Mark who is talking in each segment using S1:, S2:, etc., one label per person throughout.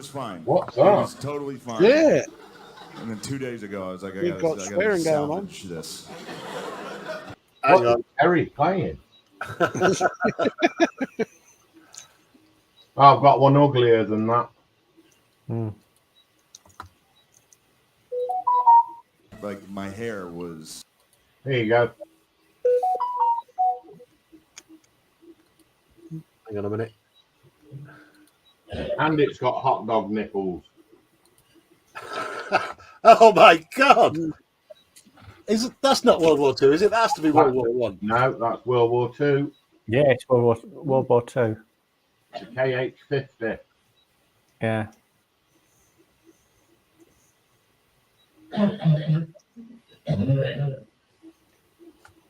S1: was fine.
S2: What's
S1: It
S2: that?
S1: was totally fine.
S3: Yeah.
S1: And then 2 days ago, I was like, I
S3: You've
S1: gotta
S3: got swearing going on.
S1: salvage this.
S2: What
S4: Hang on.
S2: is Terry playing? I've got one uglier than that.
S1: Like my hair was.
S2: Here you go.
S4: Hang on a minute.
S2: And it's got hot dog nipples.
S4: Oh my God! That's not World War II, is it? That has to be World War One.
S2: No, that's World War II.
S5: Yeah, it's World War Two.
S2: It's a KH-50.
S5: Yeah.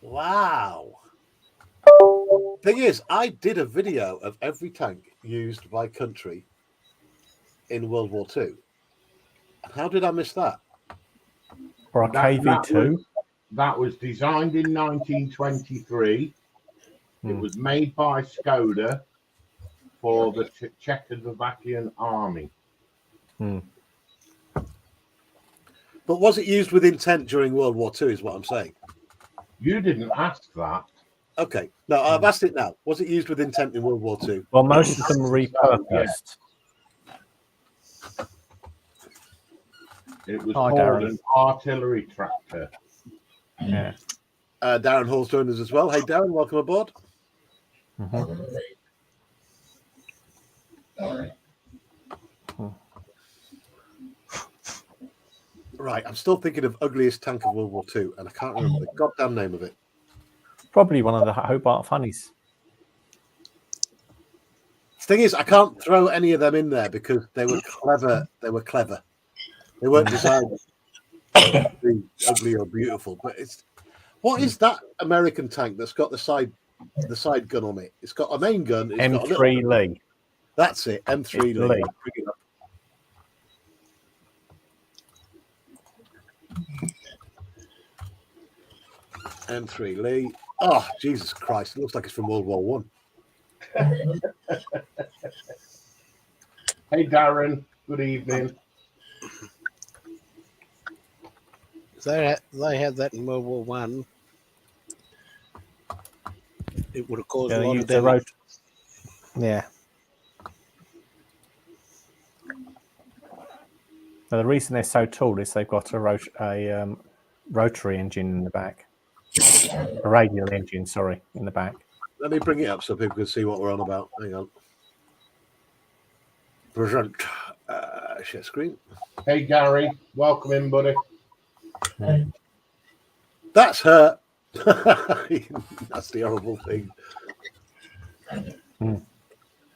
S4: Wow. Thing is, I did a video of every tank used by country in World War II. How did I miss that?
S5: For a KV2.
S2: That was designed in 1923. It was made by Skoda for the Czechoslovakian army.
S4: But was it used with intent during World War II, is what I'm saying.
S2: You didn't ask that.
S4: Okay. No, I've asked it now. Was it used with intent in World War II?
S5: Well, most of them were repurposed.
S2: It was
S5: Hi,
S2: called
S5: Darren.
S2: an artillery tractor.
S5: Yeah.
S4: Darren Hall's joined us as well. Hey, Darren, welcome aboard. Right, I'm still thinking of ugliest tank of World War II, and I can't remember the goddamn name of it.
S5: Probably one of the Hobart Funnies.
S4: Thing is, I can't throw any of them in there because they were clever. They were clever. They weren't designed to be ugly or beautiful. But what is that American tank that's got the side gun on it? It's got a main gun. It's got a
S5: M3 Lee.
S4: That's it. M3 Lee.
S5: Lee.
S4: Bring it up. M3 Lee. Oh, Jesus Christ. It looks like it's from World War One.
S2: Hey, Darren. Good evening.
S3: They had that in World War One. It would have caused a lot of damage.
S5: Yeah. Now, the reason they're so tall is they've got a rotary engine in the back. A radial engine, sorry, in the back.
S4: Let me bring it up so people can see what we're on about. Hang on. Present. Share screen.
S2: Hey, Gary. Welcome in, buddy.
S4: That's her. That's the horrible thing.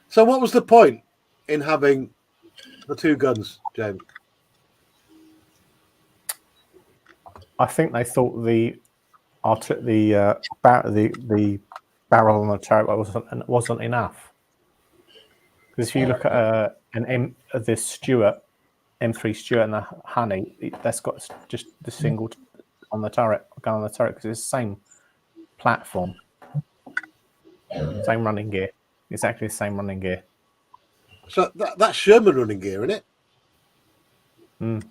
S4: So what was the point in having the two guns, James?
S5: I think they thought the barrel on the turret wasn't enough. Because if you look at this Stuart M3 Stuart and the Honey, that's got just the single on the turret, gun on the turret, because it's the same platform, same running gear, exactly the same running gear.
S4: So that's Sherman running gear, isn't it?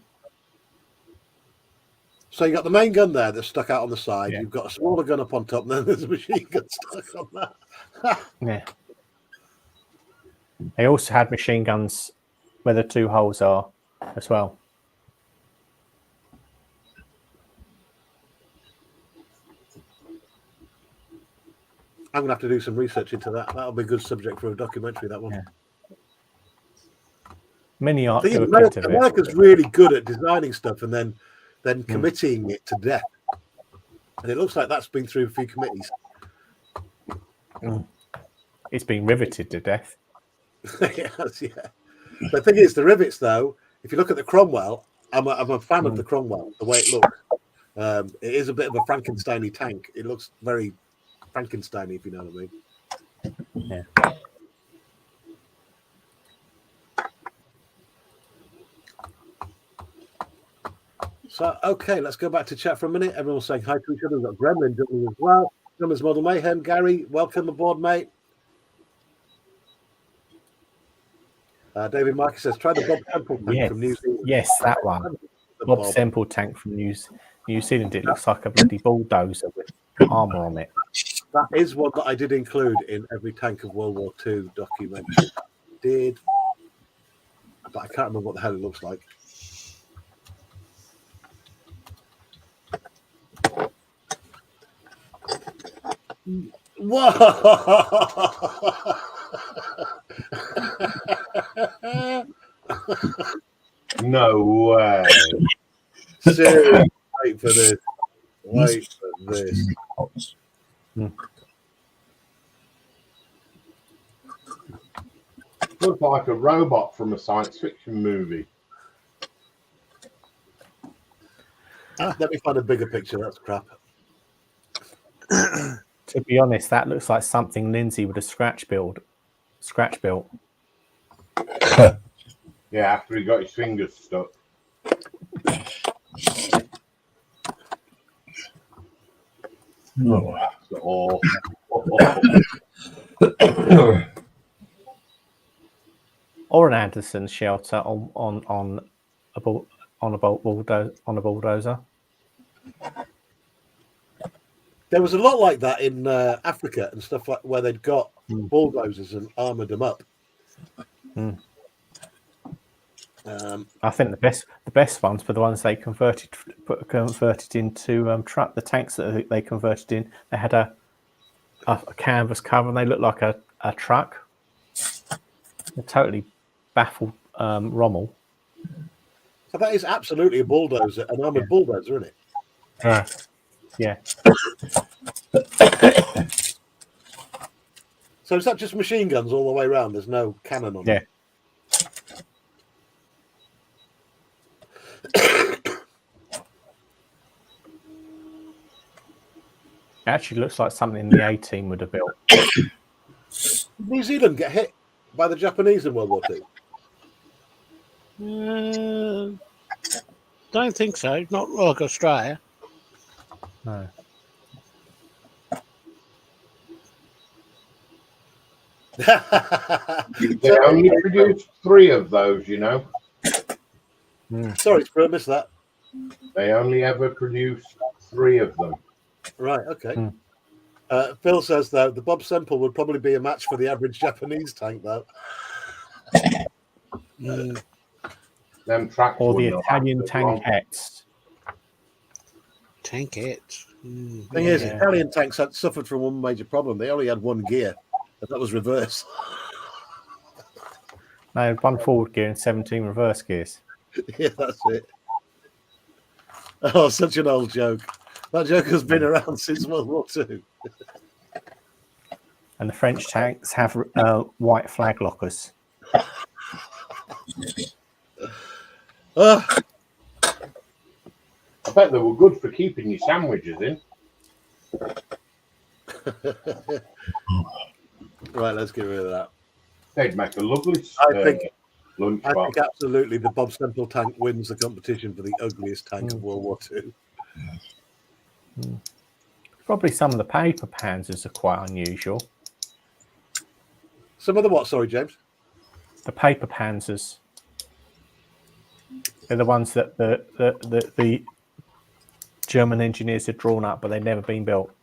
S4: So you got the main gun there that's stuck out on the side. Yeah. You've got a smaller gun up on top, and then there's a machine gun stuck on that.
S5: Yeah. They also had machine guns where the two holes are as well.
S4: I'm going to have to do some research into that. That'll be a good subject for a documentary, that one.
S5: Yeah. Many art.
S4: America's really good at designing stuff and then committing it to death. And it looks like that's been through a few committees.
S5: It's been riveted to death.
S4: Yes, yeah. The thing is, the rivets, though, if you look at the Cromwell, I'm a fan of the Cromwell, the way it looks. It is a bit of a Frankenstein-y tank. It looks very Frankenstein-y, if you know what I mean.
S5: Yeah.
S4: So, okay, let's go back to chat for a minute. Everyone's saying hi to each other. We've got Gremlin joining as well. Gremlin's Model Mayhem. Gary, welcome aboard, mate. David Markey says, try the Bob Temple tank
S5: Yes,
S4: from New Zealand.
S5: yes, that one.
S4: The
S5: Bob Semple tank from New Zealand. It looks like a bloody bulldozer with armor on it.
S4: That is one that I did include in every Tank of World War II documentary. But I can't remember what the hell it looks like. Whoa!
S2: No way.
S4: Seriously, wait for this. Wait for this.
S2: Looks like a robot from a science fiction movie.
S4: Let me find a bigger picture. That's crap.
S5: To be honest, that looks like something Lindsay would have scratch built.
S2: Yeah, after he got his fingers stuck.
S6: No.
S2: That's all.
S5: Or an Anderson shelter on a bulldozer.
S4: There was a lot like that in Africa and stuff like where they'd got bulldozers and armored them up.
S5: I think the best ones were the ones they converted into truck. The tanks that they converted in, they had a canvas cover and they looked like a truck. They totally baffled Rommel.
S4: So that is absolutely a bulldozer, an armored bulldozer, isn't it?
S5: Yeah.
S4: So is that just machine guns all the way around? There's no cannon on
S5: Yeah.
S4: it?
S5: It actually looks like something the A-team would have built.
S4: Did New Zealand get hit by the Japanese in World War II?
S3: Don't think so. Not like Australia.
S5: No.
S2: They only produced 3 of those, you know.
S4: Sorry, I missed that.
S2: They only ever produced 3 of them.
S4: Right, okay. Phil says, though, the Bob Semple would probably be a match for the average Japanese tank, though.
S2: Them tracks
S5: Or the
S2: wouldn't have
S5: Italian
S2: lasted long.
S5: tankettes.
S3: Tankettes.
S4: Thing is, Italian tanks had suffered from one major problem. They only had one gear, and that was reverse.
S5: They had 1 forward gear and 17 reverse gears.
S4: Yeah, that's it. Oh, such an old joke. That joke has been around since World War II.
S5: And the French tanks have white flag lockers.
S2: I bet they were good for keeping your sandwiches in.
S4: Right, let's get rid of that.
S2: They'd make a lovely lunch
S4: I
S2: box.
S4: think absolutely the Bob Semple tank wins the competition for the ugliest tank of World War II.
S5: Probably some of the paper panzers are quite unusual.
S4: Some of the what? Sorry, James?
S5: The paper panzers. They're the ones that the German engineers had drawn up, but they've never been built.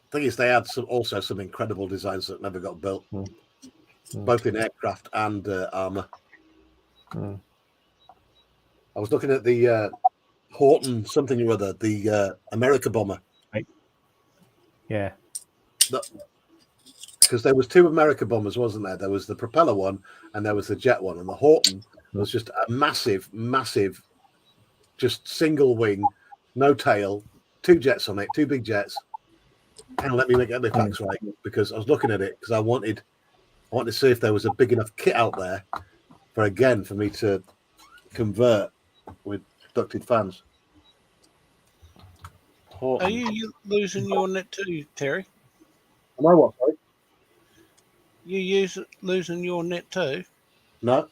S4: Thing is, they had also some incredible designs that never got built, both in aircraft and armor. I was looking at the Horton something or other, the America bomber.
S5: Yeah.
S4: Because there was 2 America bombers, wasn't there? There was the propeller one and there was the jet one. And the Horton was just a massive, just single wing, no tail, 2 jets on it, 2 big jets. And let me get the facts right, because I was looking at it because I wanted to see if there was a big enough kit out there for me to convert with ducted fans.
S3: Are you losing your net too, Terry?
S4: Am I what, sorry?
S3: You losing your net too?
S4: No.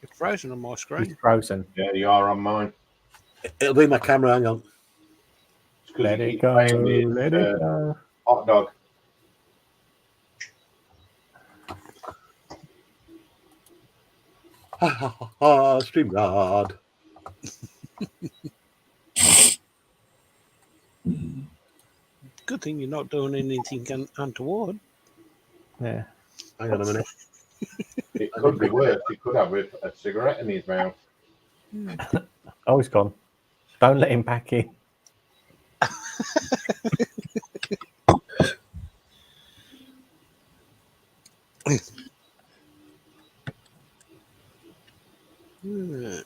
S3: It's frozen on my screen.
S5: It's frozen.
S2: Yeah, you are on mine.
S4: It'll be my camera. Hang on.
S2: It's 'cause
S5: Let
S2: you
S5: it
S2: keep
S5: go.
S2: saying
S5: Let it go.
S2: Hot dog.
S4: StreamYard.
S3: Good thing you're not doing anything untoward.
S5: Yeah.
S4: Hang on a minute.
S2: It could be worse. He could have a cigarette in his mouth.
S5: Oh, he's gone. Don't let him back in.
S3: Hmm.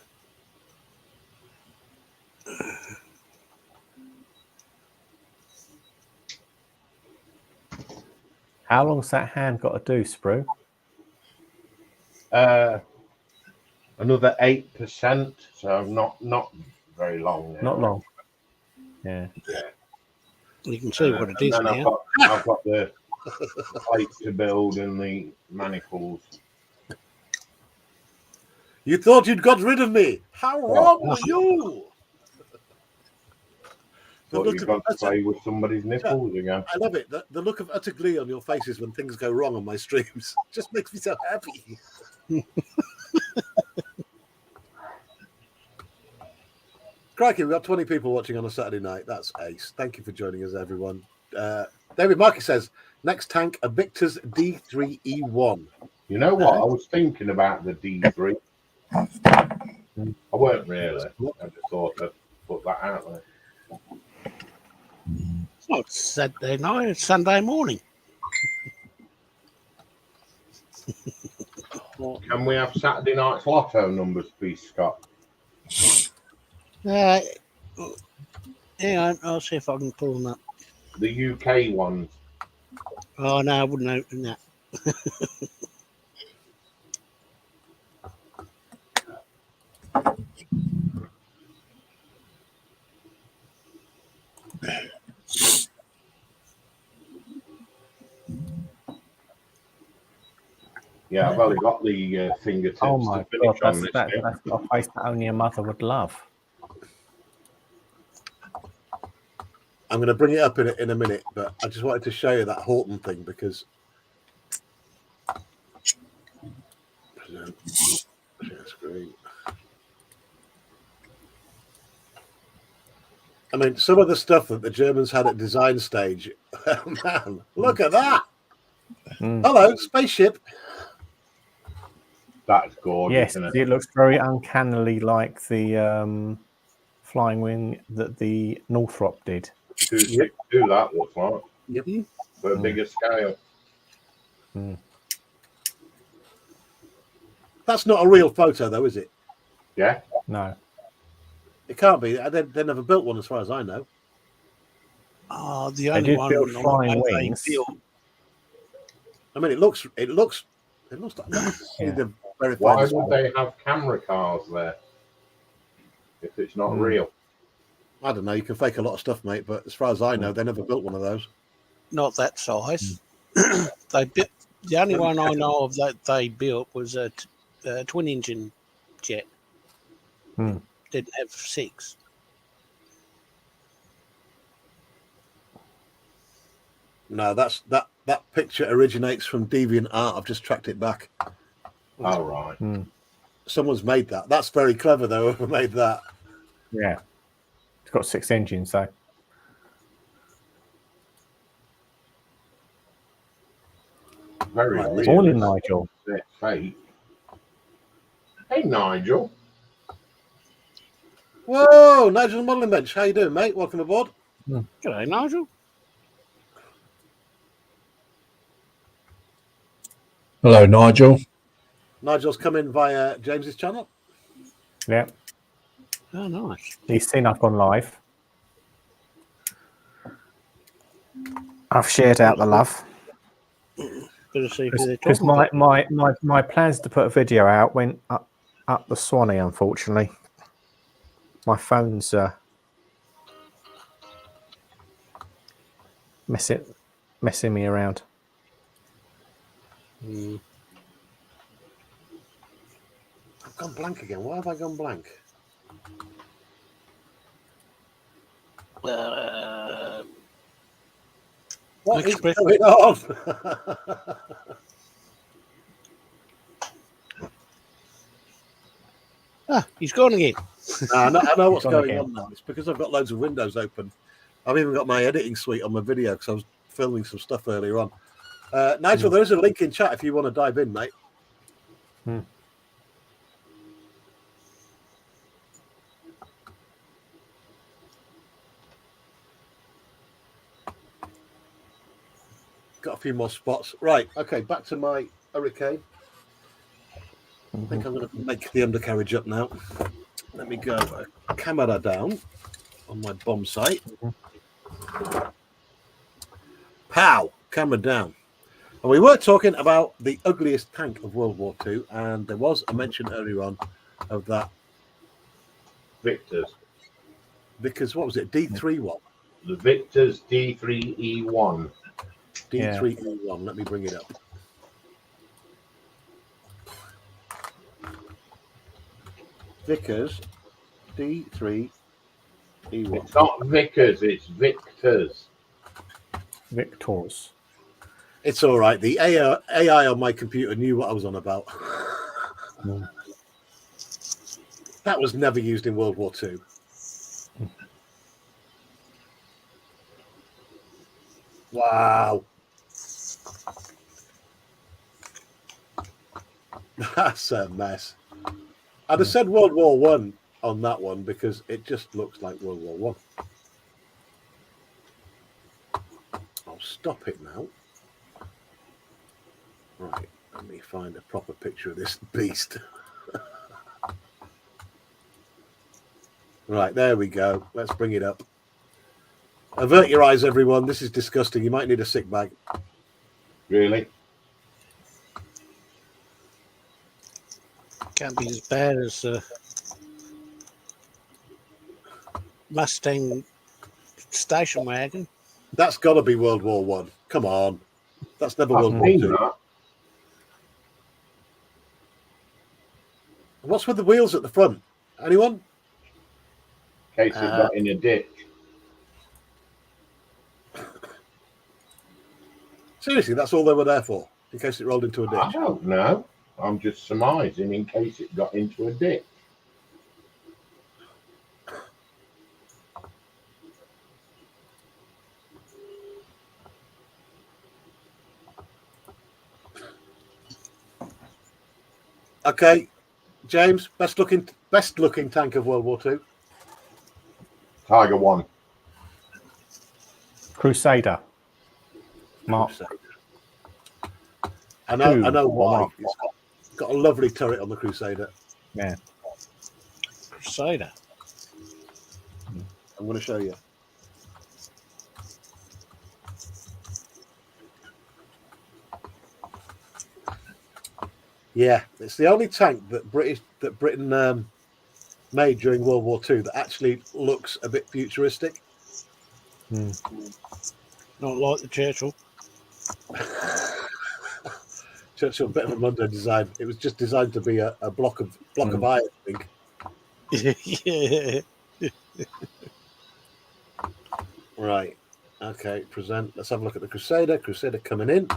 S5: How long's that hand got to do, Sprue?
S2: Another 8%, so not very long now.
S5: Not long. Yeah.
S3: You can see what it
S2: And
S3: is
S2: then
S3: now.
S2: I've got the plate to build and the manifolds.
S4: You thought you'd got rid of me. How wrong were you?
S2: But you've got to play with somebody's nipples again.
S4: I love it. The look of utter glee on your faces when things go wrong on my streams just makes me so happy. Crikey, we've got 20 people watching on a Saturday night. That's ace. Thank you for joining us, everyone. David Markey says, next tank, a Victor's D3E1.
S2: You know what? I was thinking about the D3. I weren't really. I just thought I'd put that out there.
S3: It's not Saturday night, it's Sunday morning.
S2: Can we have Saturday night's lotto numbers, please, Scott?
S3: Hang on, I'll see if I can pull them up.
S2: The UK ones.
S3: Oh, no, I wouldn't open that.
S2: Yeah, I've only got the fingertips
S5: Oh
S2: to
S5: my
S2: finish
S5: God,
S2: on this.
S5: that's got a face that only a mother would love.
S4: I'm going to bring it up in a minute, but I just wanted to show you that Horton thing because I mean, some of the stuff that the Germans had at design stage, man, look at that. Hello, spaceship.
S2: That's gorgeous,
S5: Yes,
S2: isn't
S5: it looks very uncannily like the flying wing that the Northrop did.
S2: 262 that looks like.
S4: Yep.
S2: But a bigger scale.
S4: That's not a real photo, though, is it?
S2: Yeah.
S5: No.
S4: It can't be. They never built one, as far as I know.
S3: Oh, the only
S5: did
S3: one
S5: build flying
S3: they
S5: wings.
S3: built.
S4: I mean, it looks like. Let me see
S5: Yeah.
S4: the verified.
S2: Why would they have camera cars there if it's not real?
S4: I don't know. You can fake a lot of stuff, mate. But as far as I know, they never built one of those.
S3: Not that size. They built. The only one I know of that they built was a twin-engine jet. Didn't have 6.
S4: No, that picture originates from DeviantArt. I've just tracked it back.
S2: Oh, right.
S4: Someone's made that. That's very clever, though. Whoever made that.
S5: Yeah. It's got 6 engines, though.
S2: Very real.
S5: Morning, Nigel.
S2: It's fake. Hey, Nigel.
S4: Whoa, Nigel Modelling Bench. How you doing, mate? Welcome aboard.
S3: G'day, Nigel.
S6: Hello, Nigel.
S4: Nigel's come in via James's channel.
S5: Yeah.
S3: Oh, nice.
S5: He's seen I've gone live. I've shared out the love.
S3: Better see who they're
S5: Because
S3: talking about.
S5: my plans to put a video out went up the Swanee, unfortunately. My phone's messing me around.
S4: I've gone blank again. Why have I gone blank? What is
S3: Express-
S4: going on?
S3: He's gone again.
S4: I know what's
S5: Gone
S4: going
S5: again.
S4: on now. It's because I've got loads of windows open. I've even got my editing suite on my video because I was filming some stuff earlier on. Nigel, there is a link in chat if you want to dive in, mate. Got a few more spots. Right. Okay. Back to my hurricane. I think I'm going to make the undercarriage up now. Let me go camera down on my bomb site. Pow! Camera down. And we were talking about the ugliest tank of World War II, and there was a mention earlier on of that
S2: Victors.
S4: because what was it? D3 what?
S2: The Victors D3E1.
S4: D3E1. Let me bring it up. Vickers D3E1.
S2: It's not Vickers, it's Victors.
S5: Victors.
S4: It's all right. The AI on my computer knew what I was on about. That was never used in World War II. Wow. That's a mess. I'd have said World War One on that one because it just looks like World War One. I'll stop it now. Right, let me find a proper picture of this beast. Right, there we go. Let's bring it up. Avert your eyes, everyone. This is disgusting. You might need a sick bag.
S2: Really?
S3: Can't be as bad as Mustang station wagon.
S4: That's got to be World War One. Come on. That's never World
S2: I've
S4: War
S2: seen
S4: Two.
S2: that.
S4: What's with the wheels at the front? Anyone?
S2: In case it got in a ditch.
S4: Seriously, that's all they were there for, in case it rolled into a
S2: I
S4: ditch.
S2: don't know. I'm just surmising in case it got into a ditch.
S4: Okay, James, best looking tank of World War Two.
S2: Tiger 1.
S5: Crusader. Mark.
S4: I know
S5: Two.
S4: why.
S5: Mark.
S4: It's got a lovely turret on the Crusader.
S5: Yeah.
S3: Crusader.
S4: I'm going to show you. Yeah, it's the only tank that Britain made during World War II that actually looks a bit futuristic.
S3: Not like the Churchill.
S4: Churchill, a bit of a Monday design. It was just designed to be a block of iron, I think.
S3: Yeah.
S4: Right. Okay. Present. Let's have a look at the Crusader. Crusader coming in.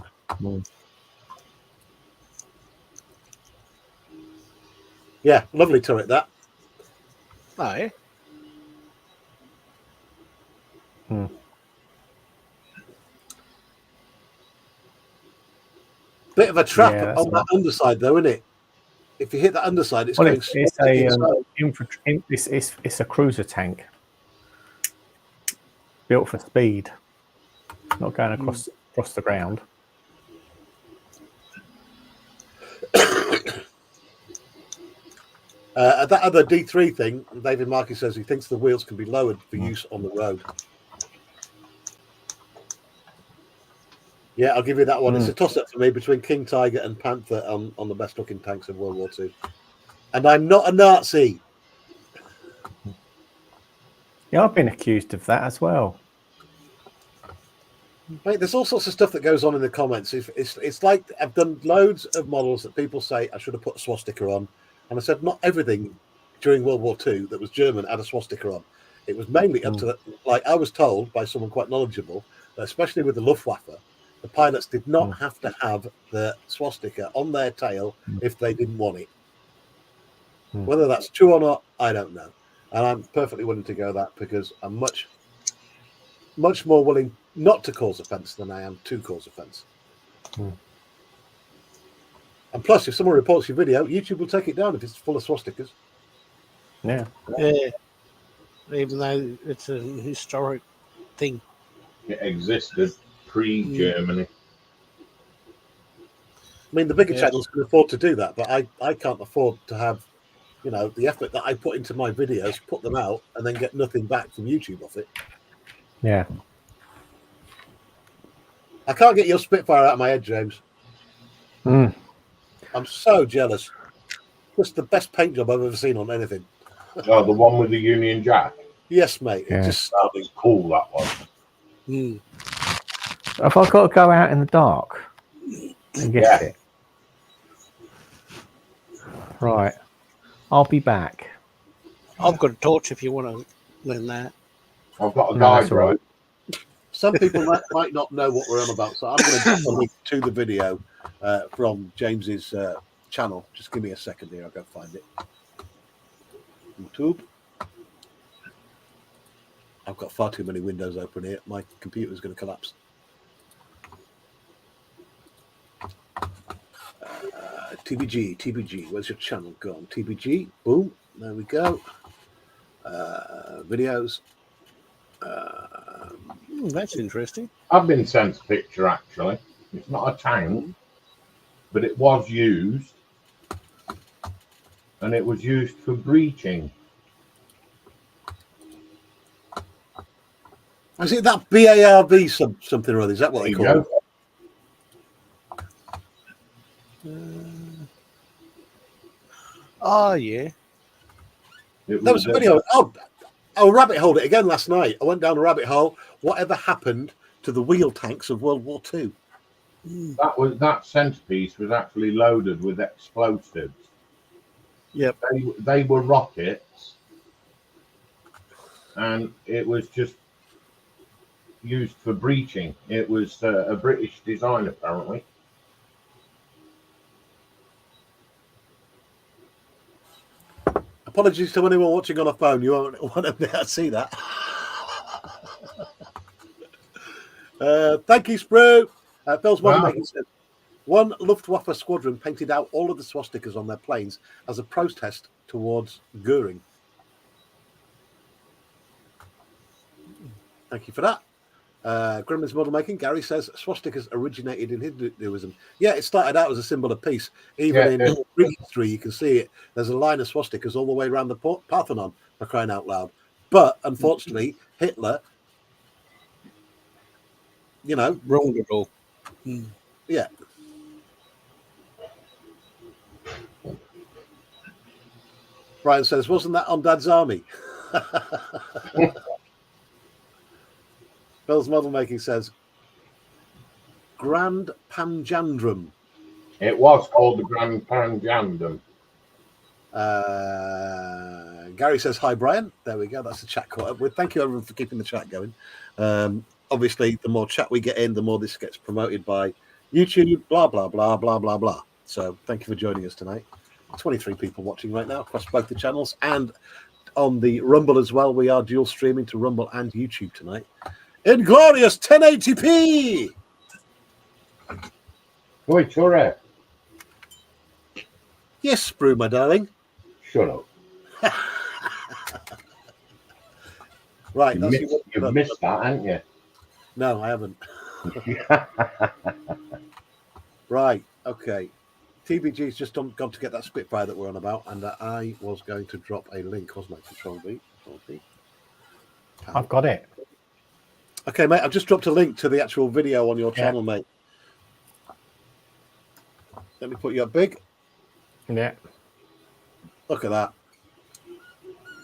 S4: Yeah, lovely turret that.
S3: Oh, yeah.
S4: Bit of a trap
S5: Yeah, that's
S4: on that underside, though, isn't it? If you hit that underside, it's
S5: Well,
S4: going
S5: it's
S4: straight
S5: a
S4: inside.
S5: it's a cruiser tank built for speed, not going across the ground.
S4: That other D3 thing, David Markey says he thinks the wheels can be lowered for use on the road. Yeah, I'll give you that one. It's a toss-up for me between King Tiger and Panther on the best-looking tanks of World War II. And I'm not a Nazi.
S5: Yeah, I've been accused of that as well.
S4: Mate, there's all sorts of stuff that goes on in the comments. It's like I've done loads of models that people say I should have put a swastika on. And I said not everything during World War II that was German had a swastika on. It was mainly up to, like I was told by someone quite knowledgeable, especially with the Luftwaffe, the pilots did not have to have the swastika on their tail if they didn't want it. Whether that's true or not, I don't know. And I'm perfectly willing to go that because I'm much more willing not to cause offence than I am to cause offence. And plus, if someone reports your video, YouTube will take it down if it's full of swastikas.
S5: Yeah.
S3: Yeah. Even though it's a historic thing.
S2: It existed pre-Germany.
S4: I mean, the bigger
S3: Yeah.
S4: channels can afford to do that, but I can't afford to have, the effort that I put into my videos, put them out, and then get nothing back from YouTube off it.
S5: Yeah.
S4: I can't get your Spitfire out of my head, James. I'm so jealous. Just the best paint job I've ever seen on anything.
S2: Oh, the one with the Union Jack.
S4: Yes, mate.
S5: Yeah.
S4: It just
S2: That'd be cool, that one.
S5: Have I got to go out in the dark and get it? Right. I'll be back.
S3: I've got a torch if you want to learn that.
S2: I've got a
S5: No,
S2: guide,
S5: that's all right.
S4: some people might not know what we're on about, so I'm going to put a link to the video from James's channel. Just give me a second here. I'll go find it. YouTube. I've got far too many windows open here. My computer's going to collapse. TBG. Where's your channel gone? TBG. Boom. There we go. Videos.
S3: That's interesting.
S2: I've been sent a picture, actually. It's not a tank, but it was used. And it was used for breaching.
S4: Is it that BARV something or other? Is that what they call it?
S3: Oh, yeah.
S4: There was a video. Oh, rabbit holed it again last night. I went down a rabbit hole. Whatever happened to the wheel tanks of World War II?
S2: That centerpiece was actually loaded with explosives.
S3: Yep.
S2: They were rockets, and it was just used for breaching. It was a British design, apparently.
S4: Apologies to anyone watching on a phone. You won't want to be able to see that. Thank you, Sprue. Phil's Moneymaking said, one Luftwaffe squadron painted out all of the swastikas on their planes as a protest towards Goering. Thank you for that. Gremlin's Model Making, Gary says, swastikas originated in Hinduism. Yeah, it started out as a symbol of peace. Even in Greek history, you can see it. There's a line of swastikas all the way around the Parthenon, for crying out loud. But, unfortunately, Hitler,
S3: Ruined it all.
S4: Yeah. Brian says, wasn't that on Dad's Army? Bill's Model Making says, Grand Panjandrum.
S2: It was called the Grand Panjandrum.
S4: Gary says, hi, Brian. There we go. That's the chat caught up with. Thank you, everyone, for keeping the chat going. Obviously, the more chat we get in, the more this gets promoted by YouTube, blah, blah, blah, blah, blah, blah. So thank you for joining us tonight. 23 people watching right now across both the channels and on the Rumble as well. We are dual streaming to Rumble and YouTube tonight in glorious 1080p.
S2: Oi, Ture.
S4: Yes, Sprue, my darling.
S2: Shut up.
S4: Right.
S2: You've missed that, haven't you?
S4: No, I haven't. Right. Okay. TBG's just gone to get that Spitfire that we're on about, and I was going to drop a link, wasn't I? Control V.
S5: I've got it.
S4: Okay, mate. I've just dropped a link to the actual video on your channel, mate. Let me put you up big.
S5: Yeah.
S4: Look at that.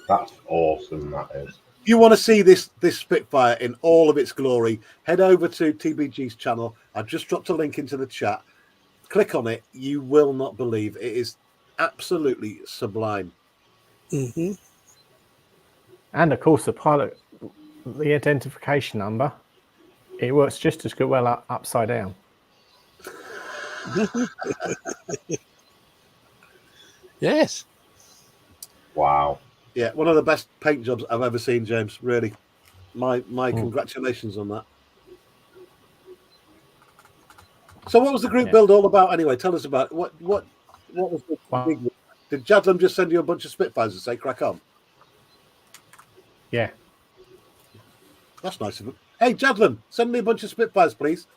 S2: That's awesome, that is.
S4: If you want to see this Spitfire in all of its glory, head over to TBG's channel. I've just dropped a link into the chat. Click on it. You will not believe it is absolutely sublime.
S3: Mm-hmm.
S5: And of course, the pilot, the identification number. It works just as good well upside down.
S3: Yes.
S2: Wow.
S4: Yeah, one of the best paint jobs I've ever seen, James. Really, my congratulations on that. So, what was the group build all about anyway? Tell us about what was the big? Did Jadlam just send you a bunch of Spitfires and say crack on?
S5: Yeah.
S4: That's nice of him. Hey, Jadlam, send me a bunch of Spitfires, please.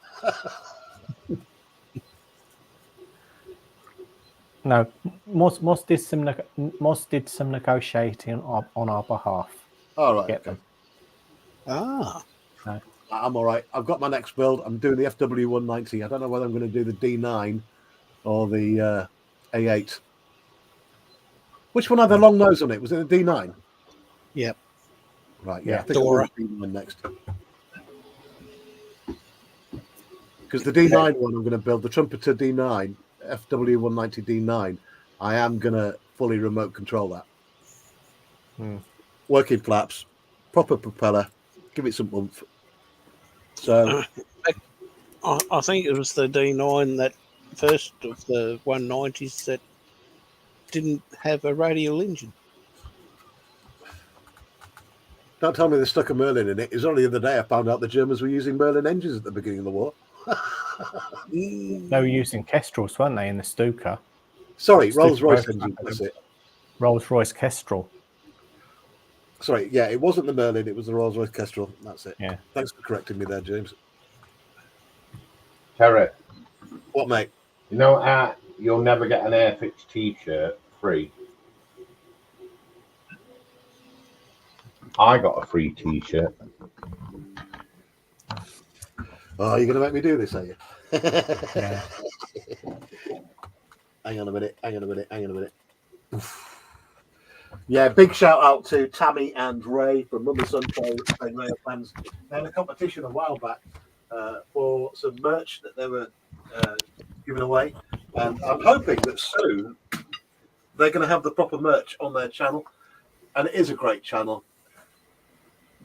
S5: No, Moss did some negotiating on our behalf.
S4: All right,
S5: Get
S4: okay.
S5: them.
S3: Ah.
S5: No.
S4: I'm all right. I've got my next build. I'm doing the FW190. I don't know whether I'm going to do the D9 or the A8. Which one had the long nose on it? Was it the D9?
S3: Yep.
S4: Right, yeah.
S5: Yeah.
S4: I think I'll do the D9 next. Because the D9 one, I'm going to build the Trumpeter D9, FW190 D9. I am going to fully remote control that. Working flaps, proper propeller, give it some oomph. So
S3: I think it was the D9 that first of the 190s that didn't have a radial engine.
S4: don't tell me they stuck a Merlin in it. It was only the other day I found out the Germans were using Merlin engines at the beginning of the war.
S5: They were using Kestrels, weren't they, in the Stuka?
S4: Sorry, Rolls-Royce engine, that's it.
S5: Rolls-Royce Kestrel.
S4: Sorry, yeah, it wasn't the Merlin, it was the Rolls-Royce Kestrel. That's it.
S5: Yeah.
S4: Thanks for correcting me there, James.
S2: Terry,
S4: What, mate?
S2: you know you'll never get an Airfix t-shirt free. I got a free t-shirt.
S4: Oh, you're going to make me do this, are you?
S5: Yeah.
S4: Hang on a minute. Yeah, big shout out to Tammy and Ray from Mum and Son Train Rail Fans. They had a competition a while back for some merch that they were giving away. And I'm hoping that soon they're going to have the proper merch on their channel. And it is a great channel.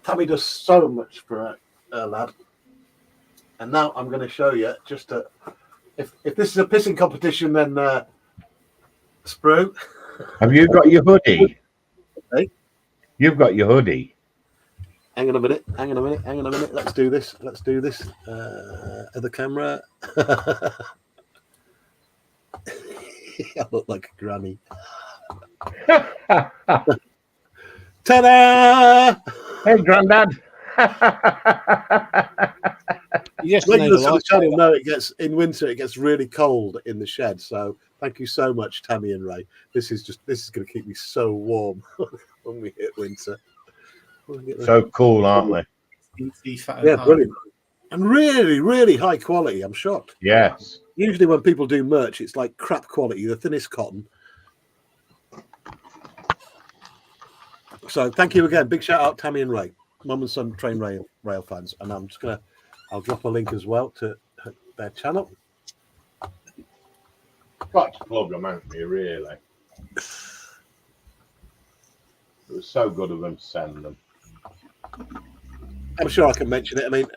S4: Tammy does so much for her lad. And now I'm going to show you just if this is a pissing competition, then Sprue.
S2: Have you got your hoodie?
S4: Hey?
S2: You've got your hoodie.
S4: Hang on a minute. Let's do this. At the camera. I look like a granny. Ta-da!
S2: Hey, Grandad.
S3: Yes,
S4: Regulars on the channel know in winter it gets really cold in the shed. So thank you so much, Tammy and Ray. This is going to keep me so warm when we hit winter.
S2: So cool, aren't they?
S4: Yeah, brilliant. And really, really high quality. I'm shocked.
S2: Yes.
S4: Usually when people do merch, it's like crap quality, the thinnest cotton. So thank you again. Big shout out, Tammy and Ray, Mum and Son Train Rail Fans. And I'll drop a link as well to their channel.
S2: Got to plug them, haven't we, really? It was so good of them to send them.
S4: I'm sure I can mention it. I mean,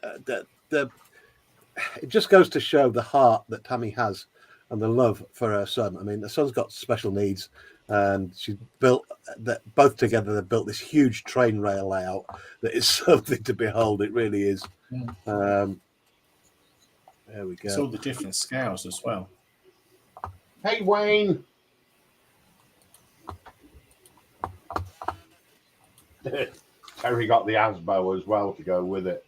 S4: it just goes to show the heart that Tammy has and the love for her son. I mean, the son's got special needs, and she built that both together. They built this huge train rail layout that is something to behold. It really is. There we go.
S7: It's all the different scales as well.
S2: Hey, Wayne. Terry got the Asbo as well to go with it.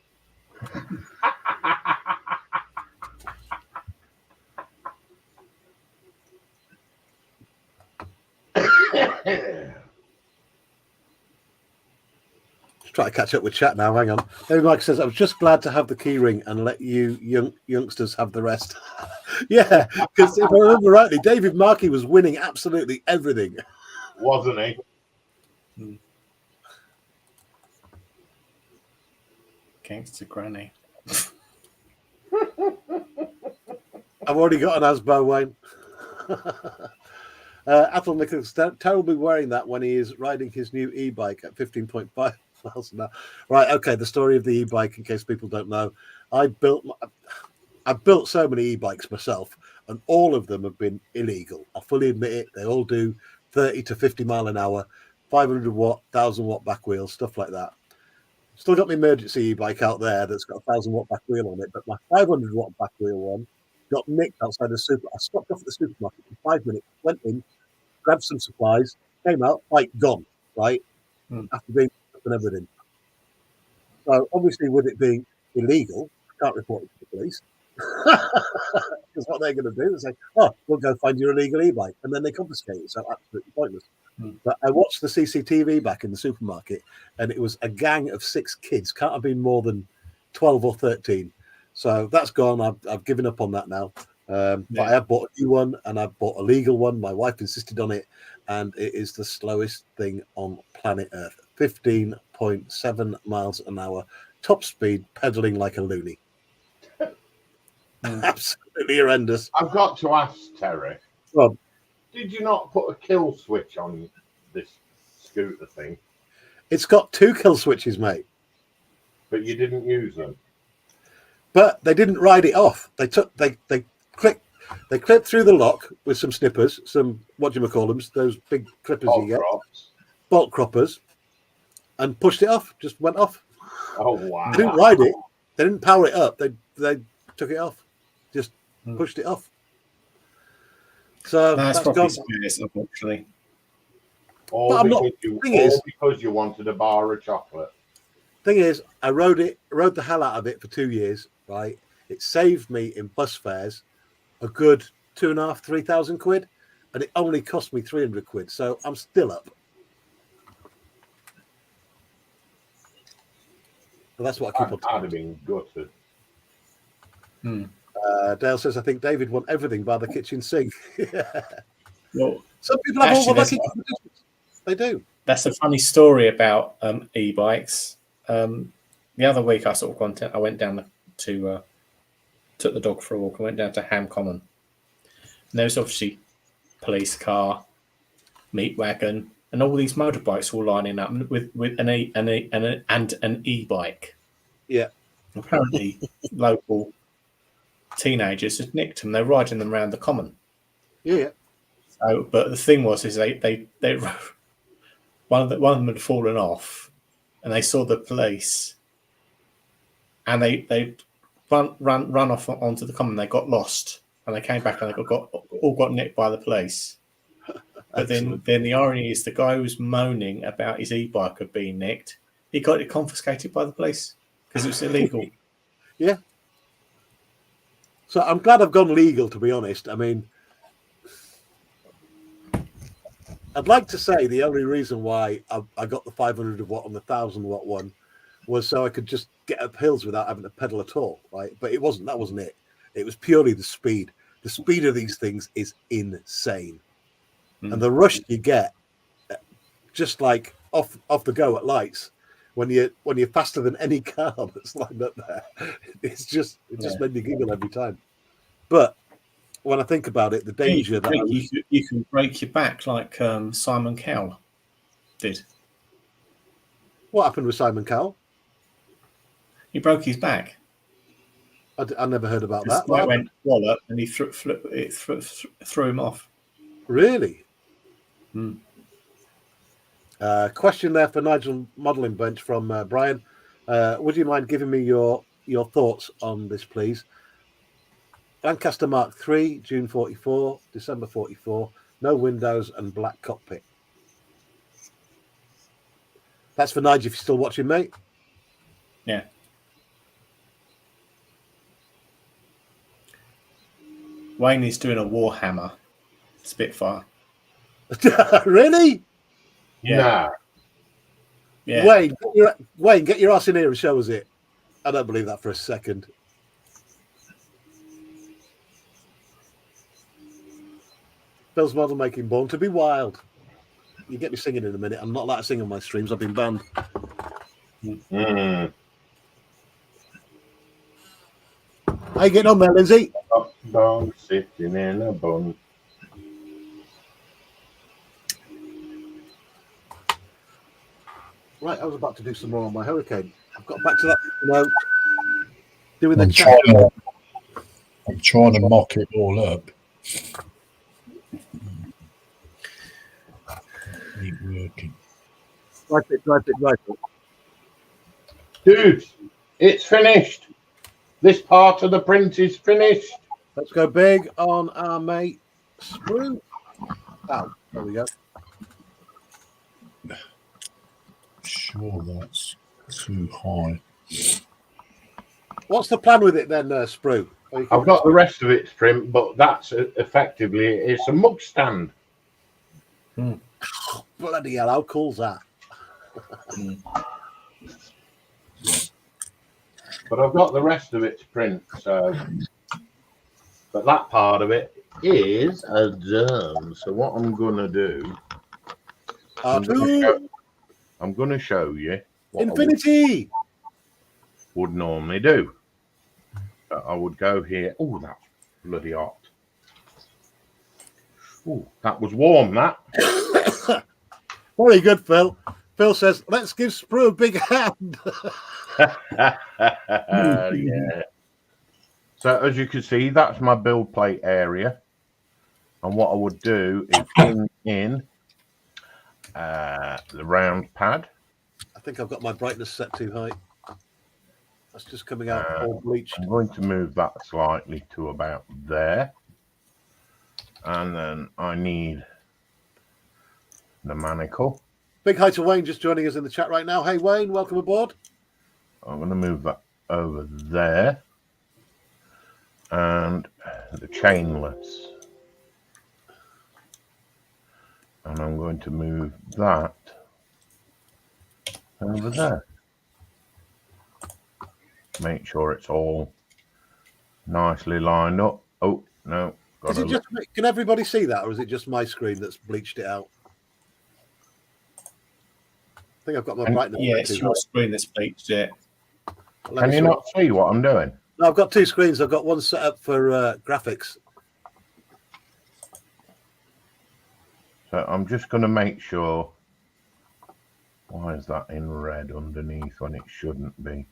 S4: Just try to catch up with chat now. Hang on. David Mike says, I was just glad to have the key ring and let you youngsters have the rest. Yeah, because if I remember rightly, David Markey was winning absolutely everything.
S2: Wasn't he?
S7: Gangster Granny.
S4: I've already got an Asbo, Wayne. Athel Nicholas, Terry will be wearing that when he is riding his new e-bike at 15.5 miles an hour. Right, okay, the story of the e-bike, in case people don't know. I've built so many e-bikes myself, and all of them have been illegal. I fully admit it. They all do 30 to 50 mile an hour, 500 watt, 1,000 watt back wheel, stuff like that. Still got my emergency e-bike out there that's got a 1,000 watt back wheel on it, but my 500 watt back wheel one got nicked outside the super. I stopped off at the supermarket for 5 minutes, went in, grabbed some supplies, came out, bike gone, right? After being and everything. So obviously, with it being illegal, I can't report it to the police. Because what they're going to do is say, "Oh, we'll go find your illegal e-bike," and then they confiscate it. So absolutely pointless. But I watched the CCTV back in the supermarket, and it was a gang of 6 kids. Can't have been more than 12 or 13. So that's gone. I've given up on that now. But I have bought a new one, and I've bought a legal one. My wife insisted on it, and it is the slowest thing on planet Earth. 15.7 miles an hour, top speed, pedaling like a loony. Absolutely horrendous.
S2: I've got to ask Terry.
S4: Well,
S2: Did you not put a kill switch on this scooter thing?
S4: it's got 2 kill switches, mate.
S2: But you didn't use them?
S4: But they didn't ride it off. They clipped through the lock with some snippers, some what do you call them? Those big clippers you get, bolt croppers, and pushed it off. Just went off.
S2: Oh wow!
S4: They didn't ride it. They didn't power it up. They took it off. Just pushed it off. So
S7: That's
S4: that's
S7: probably
S4: gone.
S7: spares, unfortunately.
S2: All,
S4: But
S2: because you wanted a bar of chocolate.
S4: Thing is, I rode the hell out of it for 2 years. Right, it saved me in bus fares a good 2,500-3,000 quid, and it only cost me 300 quid. So I'm still up. But that's what I keep on.
S2: I'd have been gutted.
S4: Dale says, I think David won everything by the kitchen sink.
S7: Well,
S4: some people have all the lucky competitions. They do.
S7: That's a funny story about e-bikes. The other week, I went down to took the dog for a walk. I went down to Ham Common, and there was obviously police car, meat wagon, and all these motorbikes all lining up with an e-bike.
S4: Yeah.
S7: Apparently, local teenagers had nicked them. They're riding them around the common.
S4: Yeah.
S7: So, but the thing was, is they one of them had fallen off, and they saw the police, and they run off onto the common. They got lost, and they came back, and they got nicked by the police. But then the irony is, the guy who was moaning about his e-bike had been nicked, he got it confiscated by the police because it was illegal.
S4: Yeah. So I'm glad I've gone legal, to be honest. I mean, I'd like to say the only reason why I got the 500 watt on the 1,000 watt one was so I could just get up hills without having to pedal at all, right? But it wasn't. That wasn't it. It was purely the speed. The speed of these things is insane, and the rush you get, just like off the go at lights, when you're faster than any car that's lined up there, it just made me giggle every time. But when I think about it, the danger
S7: you can break your back like Simon Cowell did.
S4: What happened with Simon Cowell?
S7: He broke his back.
S4: I never heard about that.
S7: It went wallop, and he threw him off.
S4: Really? Question there for Nigel Modelling Bench from Brian. Would you mind giving me your thoughts on this, please? Lancaster Mark III, June 44, December 44, no windows and black cockpit. That's for Nigel if you're still watching, mate.
S7: Yeah. Wayne is doing a Warhammer Spitfire.
S4: Really?
S7: Yeah.
S2: Nah.
S7: Yeah.
S4: Wayne, get your ass in here and show us it. I don't believe that for a second. Phil's model making Born to be Wild. You get me singing in a minute. I'm not allowed to sing on my streams. I've been banned. How you getting on there, Lindsay?
S2: Dog sitting in a bun.
S4: Right, I was about to do some more on my Hurricane. I've got back to that doing the
S6: I'm
S4: chat.
S6: trying to mock it all up. Ain't working.
S4: Right it.
S2: Dude, it's finished. This part of the print is finished.
S4: Let's go big on our mate Sprue. Oh, there we go.
S6: Sure, that's too high.
S4: What's the plan with it then, Sprue?
S2: I've got the rest of its print, but that's effectively it's a mug stand.
S4: Bloody hell, how cool's that?
S2: But I've got the rest of its print, so. But that part of it is done. So what I'm gonna do, I'm gonna show you what
S4: Infinity
S2: I would normally do. I would go here. Oh, that's bloody hot. Oh, that was warm. That.
S4: very good, Phil. Phil says, "Let's give Sprue a big hand."
S2: Yeah. So as you can see, that's my build plate area. And what I would do is bring in the round pad.
S4: I think I've got my brightness set too high. That's just coming out all bleached.
S2: I'm going to move that slightly to about there. And then I need the manacle.
S4: Big hi to Wayne just joining us in the chat right now. Hey, Wayne, welcome aboard.
S2: I'm going to move that over there. And the chainless. And I'm going to move that over there. Make sure it's all nicely lined up. Oh, no.
S4: Is it just, can everybody see that, or is it just my screen that's bleached it out? I think I've got my brightness.
S7: Yeah, it's your screen that's bleached it.
S2: Can you not see what I'm doing?
S4: No, I've got two screens. I've got one set up for graphics.
S2: So I'm just going to make sure. Why is that in red underneath when it shouldn't be?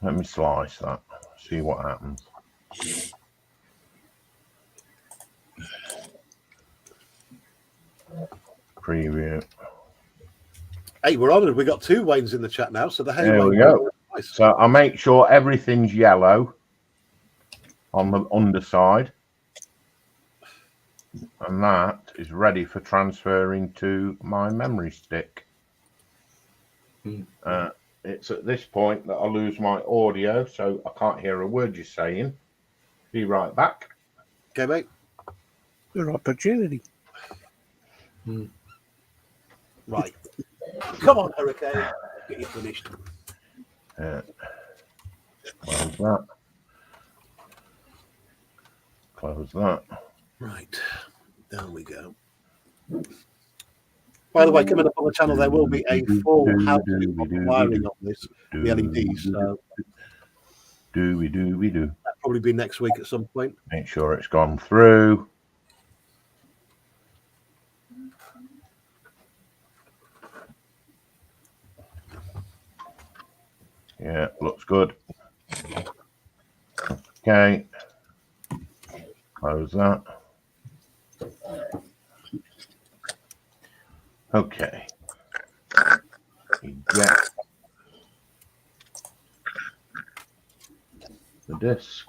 S2: Let me slice that. See what happens. Preview.
S4: Hey, we're honoured. We got two Waynes in the chat now. So
S2: There we go.
S4: Nice.
S2: So I make sure everything's yellow on the underside. And that is ready for transferring to my memory stick. It's at this point that I lose my audio, so I can't hear a word you're saying. Be right back.
S4: Okay, mate.
S3: Good opportunity.
S4: Right. Come on, Hurricane. Get you finished.
S2: Close that. Close that.
S4: Right. Down we go. By the way, coming up on the channel, there will be a full how-to wiring on this, the LEDs. So
S2: that'll
S4: probably be next week at some point.
S2: Make sure it's gone through. Yeah, looks good. Okay. Close that. Okay. Eject the disc.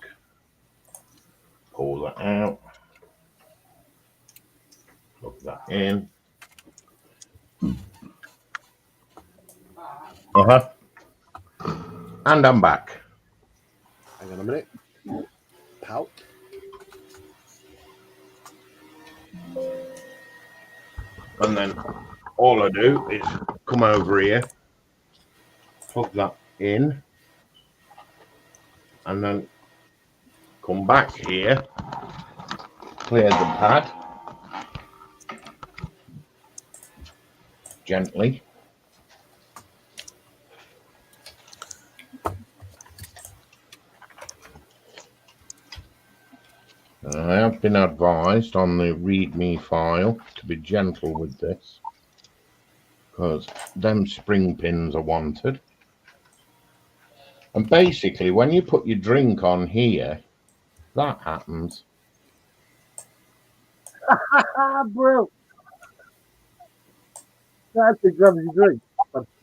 S2: Pull that out. Plug that in. And I'm back.
S4: Hang on a minute. Pout.
S2: And then all I do is come over here, plug that in, and then come back here, clear the pad gently. I have been advised on the README file to be gentle with this because them spring pins are wanted. And basically, when you put your drink on here, that happens.
S4: Bro. That's the grabs your drink.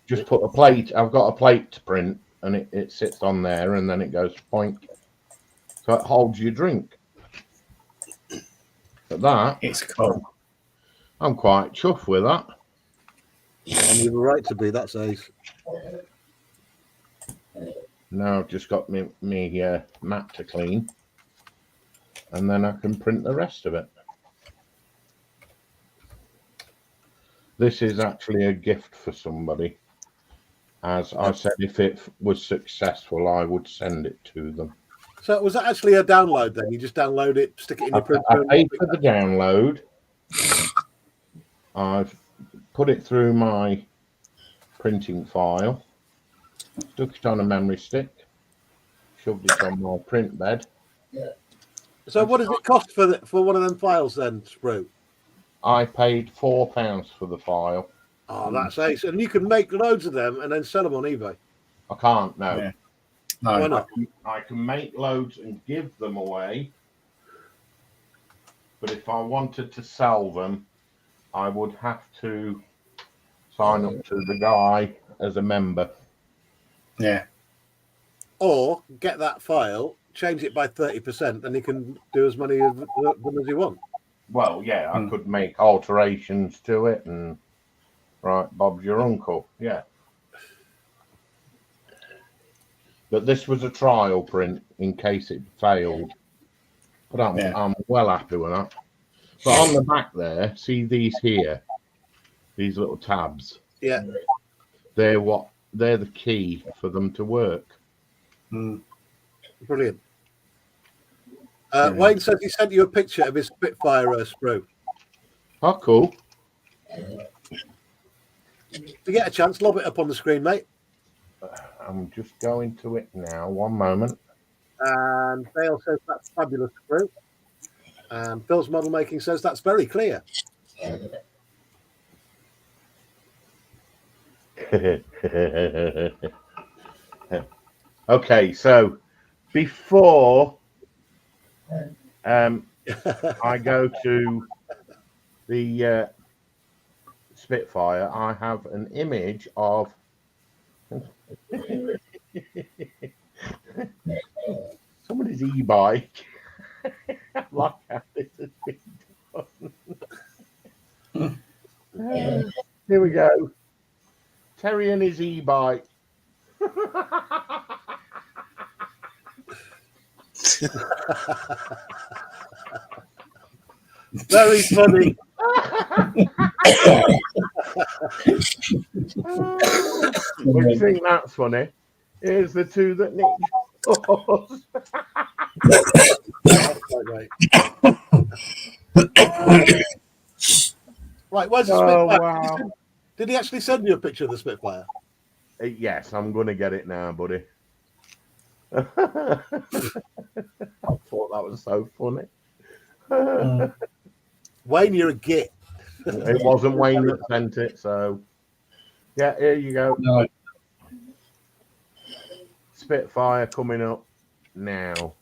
S2: Just put a plate. I've got a plate to print, and it sits on there, and then it goes point. So it holds your drink. But that,
S7: It's cool.
S2: I'm quite chuffed with that.
S4: And you've a right to be. That's ace.
S2: Now I've just got me mat to clean, and then I can print the rest of it. This is actually a gift for somebody. As I said, if it was successful, I would send it to them.
S4: So was that actually a download then? You just download it, stick it in your printer?
S2: I paid for the download. I've put it through my printing file, stuck it on a memory stick, shoved it on my print bed.
S4: So what does it cost for one of them files then, Sprue?
S2: I paid £4 for the file.
S4: Oh, that's ace. And you can make loads of them and then sell them on eBay.
S2: I can't, no.
S7: Yeah. No.
S4: Why not?
S2: I can make loads and give them away. But if I wanted to sell them, I would have to sign up to the guy as a member.
S7: Yeah.
S4: Or get that file, change it by 30%, then you can do as many of them as you want.
S2: Well, yeah, I could make alterations to it and right, Bob's your uncle. Yeah. But this was a trial print in case it failed. But I'm well happy with that. But on the back there, see these here, these little tabs.
S4: Yeah.
S2: They're the key for them to work.
S4: Brilliant. Wayne says he sent you a picture of his Spitfire Sprue.
S2: Oh, cool.
S4: If you get a chance, lob it up on the screen, mate.
S2: I'm just going to it now. One moment.
S4: And Dale says that's fabulous, Sprue. And Phil's model making says that's very clear.
S2: Okay, so before I go to the Spitfire, I have an image of somebody's e-bike. Like how this has been done. Here we go. Terry and his e-bike.
S4: Very funny.
S2: When you think that's funny, here's the two that Nick chose.
S4: Right, where's the
S2: Oh,
S4: Spitfire?
S2: wow.
S4: Did he actually send you a picture of the Spitfire?
S2: Yes, I'm going to get it now, buddy. I thought that was so funny.
S4: Wayne, you're a git.
S2: It wasn't Wayne that sent it, so yeah, here you go.
S6: No.
S2: Spitfire coming up now.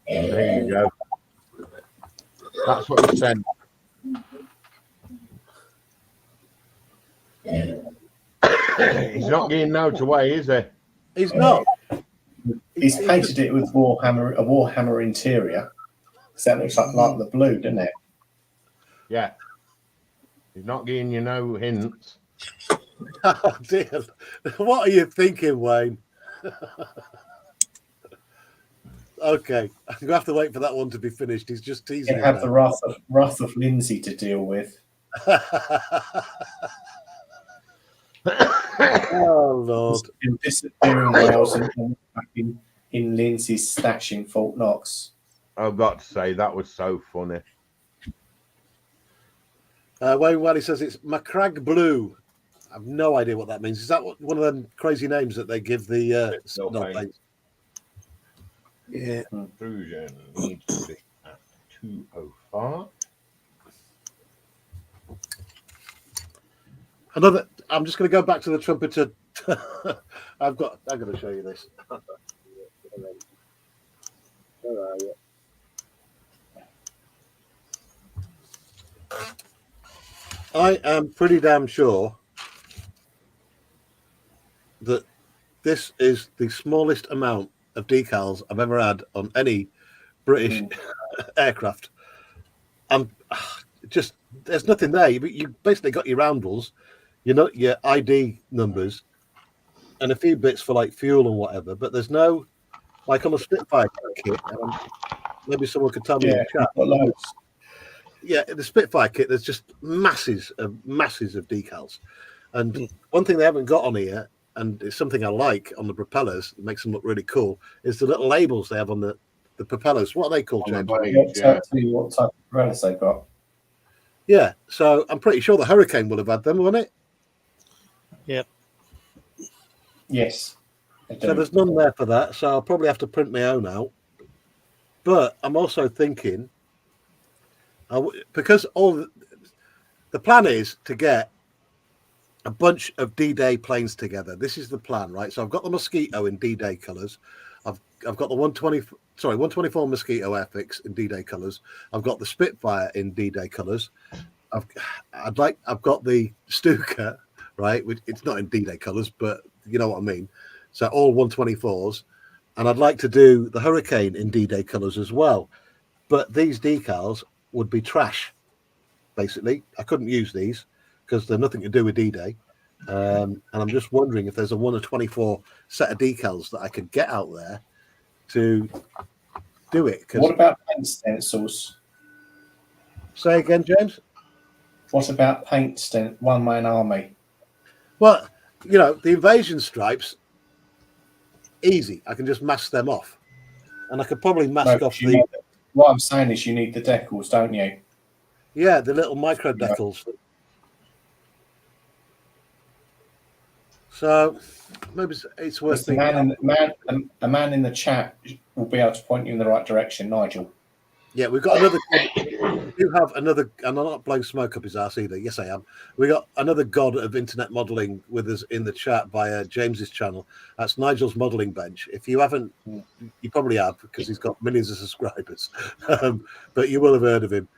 S2: There you go. That's what he sent. He's not getting no away, is he?
S4: He's not.
S7: He's painted it with a Warhammer interior. So that looks like the blue, doesn't it?
S2: Yeah. He's not giving you no hints.
S4: Oh dear. What are you thinking, Wayne? Okay. I'm gonna have to wait for that one to be finished. He's just teasing.
S7: You have the wrath of Lindsay to deal with.
S4: Oh Lord.
S7: Been disappearing whales and back in Lindsay's stash in Fort Knox.
S2: I've got to say that was so funny.
S4: Wayne Wally says it's Macragge Blue. I have no idea what that means. Is that one of them crazy names that they give the snow paints? Yeah.
S2: Intrusion needs to be at 205.
S4: I'm just going to go back to the trumpeter I'm going to show you this. Where are you? I am pretty damn sure that this is the smallest amount of decals I've ever had on any British aircraft. I'm just there's nothing there. You basically got your roundels, your ID numbers, and a few bits for like fuel and whatever. But there's no like on a Spitfire kit. Maybe someone could tell me in the chat.
S7: Got loads.
S4: Yeah, in the Spitfire kit, there's just masses of decals. And one thing they haven't got on here, and it's something I like on the propellers, it makes them look really cool, is the little labels they have on the propellers. What are they called, James?
S2: Blades,
S7: Tell you what type of propellers they've got.
S4: Yeah, so I'm pretty sure the Hurricane will have had them, won't it?
S3: Yep.
S7: Yes.
S4: So there's none there for that, so I'll probably have to print my own out. But I'm also thinking, because the plan is to get a bunch of D-Day planes together. This is the plan, right? So I've got the Mosquito in D-Day colours. I've got the 124 Mosquito Airfix in D-Day colours. I've got the Spitfire in D-Day colours. I've got the Stuka, right? Which it's not in D-Day colours, but you know what I mean. So all 124s, and I'd like to do the Hurricane in D-Day colours as well. But these decals would be trash. Basically, I couldn't use these because they're nothing to do with D-Day. And I'm just wondering if there's a 1 of 24 set of decals that I could get out there to do it.
S7: What about paint stencils?
S4: Say again, James?
S7: What about paint one-man army?
S4: Well, the invasion stripes, easy. I can just mask them off. And I could probably mask off the...
S7: What I'm saying is you need the decals, don't you?
S4: Yeah, the little micro decals. So maybe it's worth
S7: the a man in the chat will be able to point you in the right direction, Nigel.
S4: Yeah, we've got another. You have another, and I'm not blowing smoke up his ass either. Yes, I am. We got another god of internet modelling with us in the chat via James's channel. That's Nigel's Modelling Bench. If you haven't, you probably have because he's got millions of subscribers. But you will have heard of him.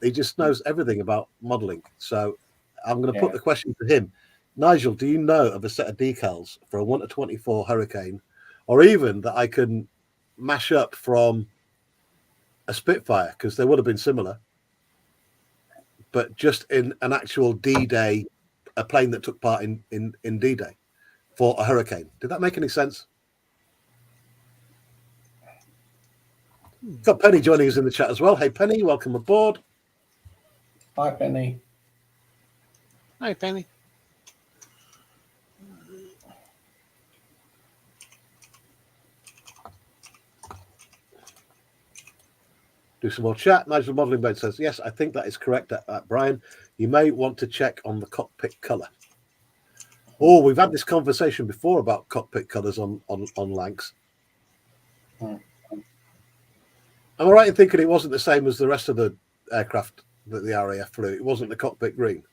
S4: He just knows everything about modelling. So I'm going to put the question to him. Nigel, do you know of a set of decals for a 1 to 24 Hurricane, or even that I can mash up from a Spitfire, because they would have been similar, but just in an actual D-Day, a plane that took part in D-Day for a Hurricane? Did that make any sense? Got Penny joining us in the chat as well. Hey, Penny, welcome aboard.
S7: Hi, Penny.
S3: Hi, Penny.
S4: Do some more chat. Nigel Modelling Bed says, yes, I think that is correct, Brian. You may want to check on the cockpit colour. Oh, we've had this conversation before about cockpit colours on Lancs. Am I right in thinking it wasn't the same as the rest of the aircraft that the RAF flew? It wasn't the cockpit green?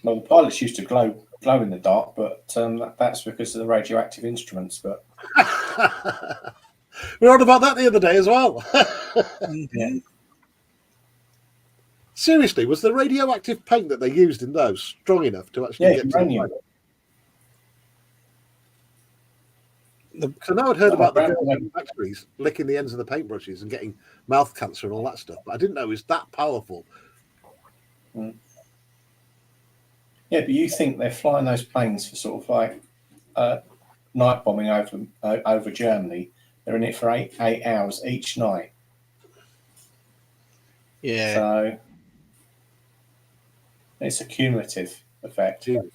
S7: Well, the pilots used to glow in the dark, but that's because of the radioactive instruments. But
S4: we were on about that the other day as well.
S7: Yeah.
S4: Seriously, was the radioactive paint that they used in those strong enough to actually get to the Because I know I'd heard about the factories licking the ends of the paintbrushes and getting mouth cancer and all that stuff, but I didn't know it was that powerful.
S7: Yeah, but you think they're flying those planes for sort of like night bombing over Germany? They're in it for eight hours each night.
S3: Yeah.
S7: So it's a cumulative effect.
S4: Jeez.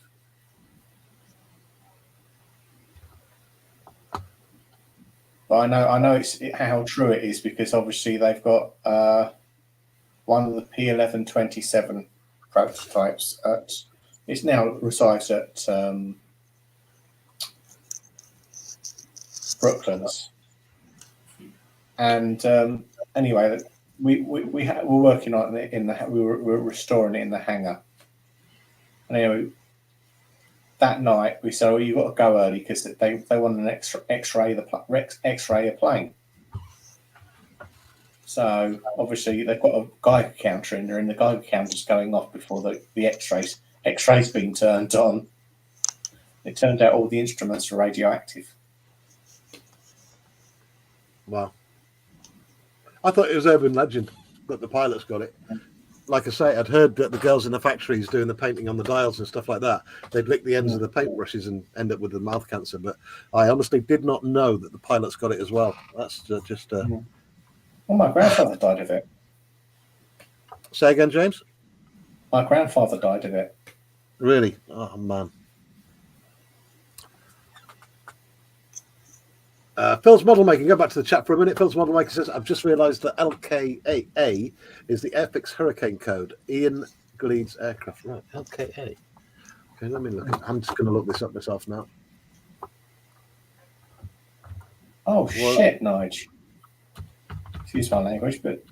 S7: But I know how true it is because obviously they've got one of the P1127 prototypes it's now resides at Brooklands, and anyway, we're working on it we're restoring it in the hangar, And anyway, that night we said, "Oh, you've got to go early because they want an X-ray of the plane." So obviously they've got a Geiger counter in there, and the Geiger counter's going off before the X-rays being turned on. It turned out all the instruments are radioactive.
S4: Wow. I thought it was urban legend that the pilots got it. Like I say, I'd heard that the girls in the factories doing the painting on the dials and stuff like that, they'd lick the ends of the paintbrushes and end up with the mouth cancer. But I honestly did not know that the pilots got it as well. That's just...
S7: Well, my grandfather died of it.
S4: Say again, James?
S7: My grandfather died of it.
S4: Really? Oh, man. Phil's model making. Go back to the chat for a minute. Phil's model maker says, I've just realised that LKAA is the Airfix Hurricane code. Ian Gleed's aircraft. Right, LKA. Okay, let me look. I'm just going to look this up myself now.
S7: Oh, shit, Nige. Excuse my language, but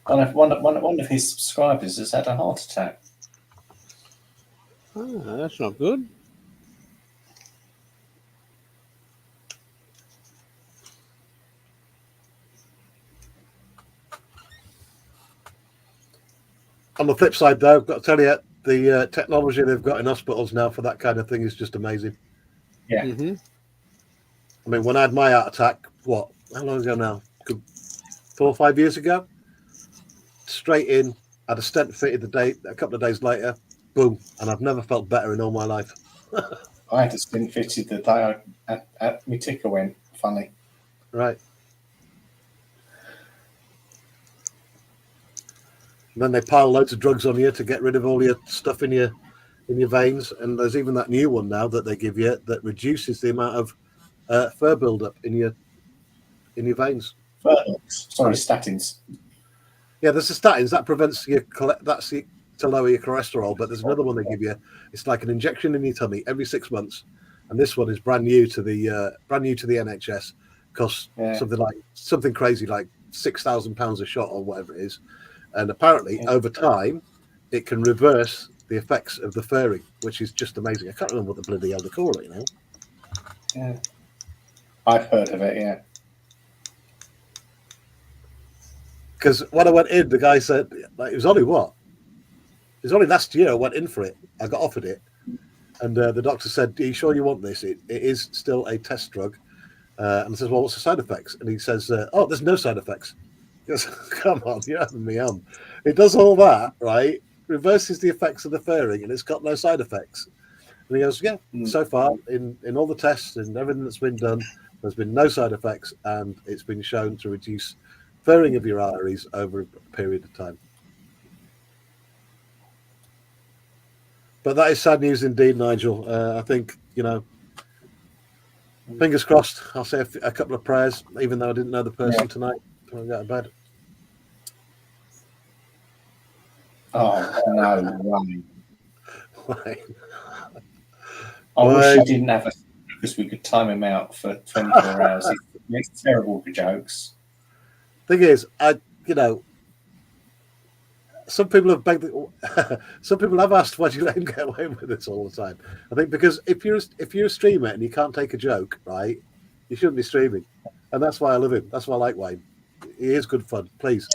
S7: one of his subscribers has had a heart attack.
S3: Oh, that's not good.
S4: On the flip side, though, I've got to tell you, the technology they've got in hospitals now for that kind of thing is just amazing.
S7: Yeah.
S3: Mm-hmm.
S4: I mean, when I had my heart attack, how long ago now? 4 or 5 years ago? Straight in, had a stent fitted a couple of days later, boom, and I've never felt better in all my life.
S7: I had a stent fitted the day my ticker went funny.
S4: Right. And then they pile loads of drugs on you to get rid of all your stuff in your veins. And there's even that new one now that they give you that reduces the amount of fur buildup in your veins.
S7: Sorry, statins.
S4: Yeah, there's the statins that prevents to lower your cholesterol. But there's another one they give you. It's like an injection in your tummy every 6 months, and this one is brand new to the NHS. Costs something crazy like £6,000 a shot or whatever it is. And apparently, over time, it can reverse the effects of the furring, which is just amazing. I can't remember what the bloody hell they call it,
S7: Yeah, I've heard of it. Yeah,
S4: because when I went in, the guy said, like, it was only last year I went in for it. I got offered it, and the doctor said, "Are you sure you want this? It is still a test drug." And I says, "Well, what's the side effects?" And he says, "Oh, there's no side effects." Goes, come on, you're having me on. It does all that, right? Reverses the effects of the furring, and it's got no side effects. And he goes, yeah, so far in all the tests and everything that's been done, there's been no side effects, and it's been shown to reduce furring of your arteries over a period of time. But that is sad news indeed, Nigel. I think, fingers crossed. I'll say a couple of prayers, even though I didn't know the person tonight when I got to bed.
S7: Oh, no way.
S4: Why?
S7: I wish he didn't have us because we could time him out for 24 hours. It's terrible for jokes.
S4: Thing is, some people have some people have asked why do you let him get away with this all the time. I think because if you're a streamer and you can't take a joke, right, you shouldn't be streaming, and that's why I love him. That's why I like Wayne. He is good fun. Please,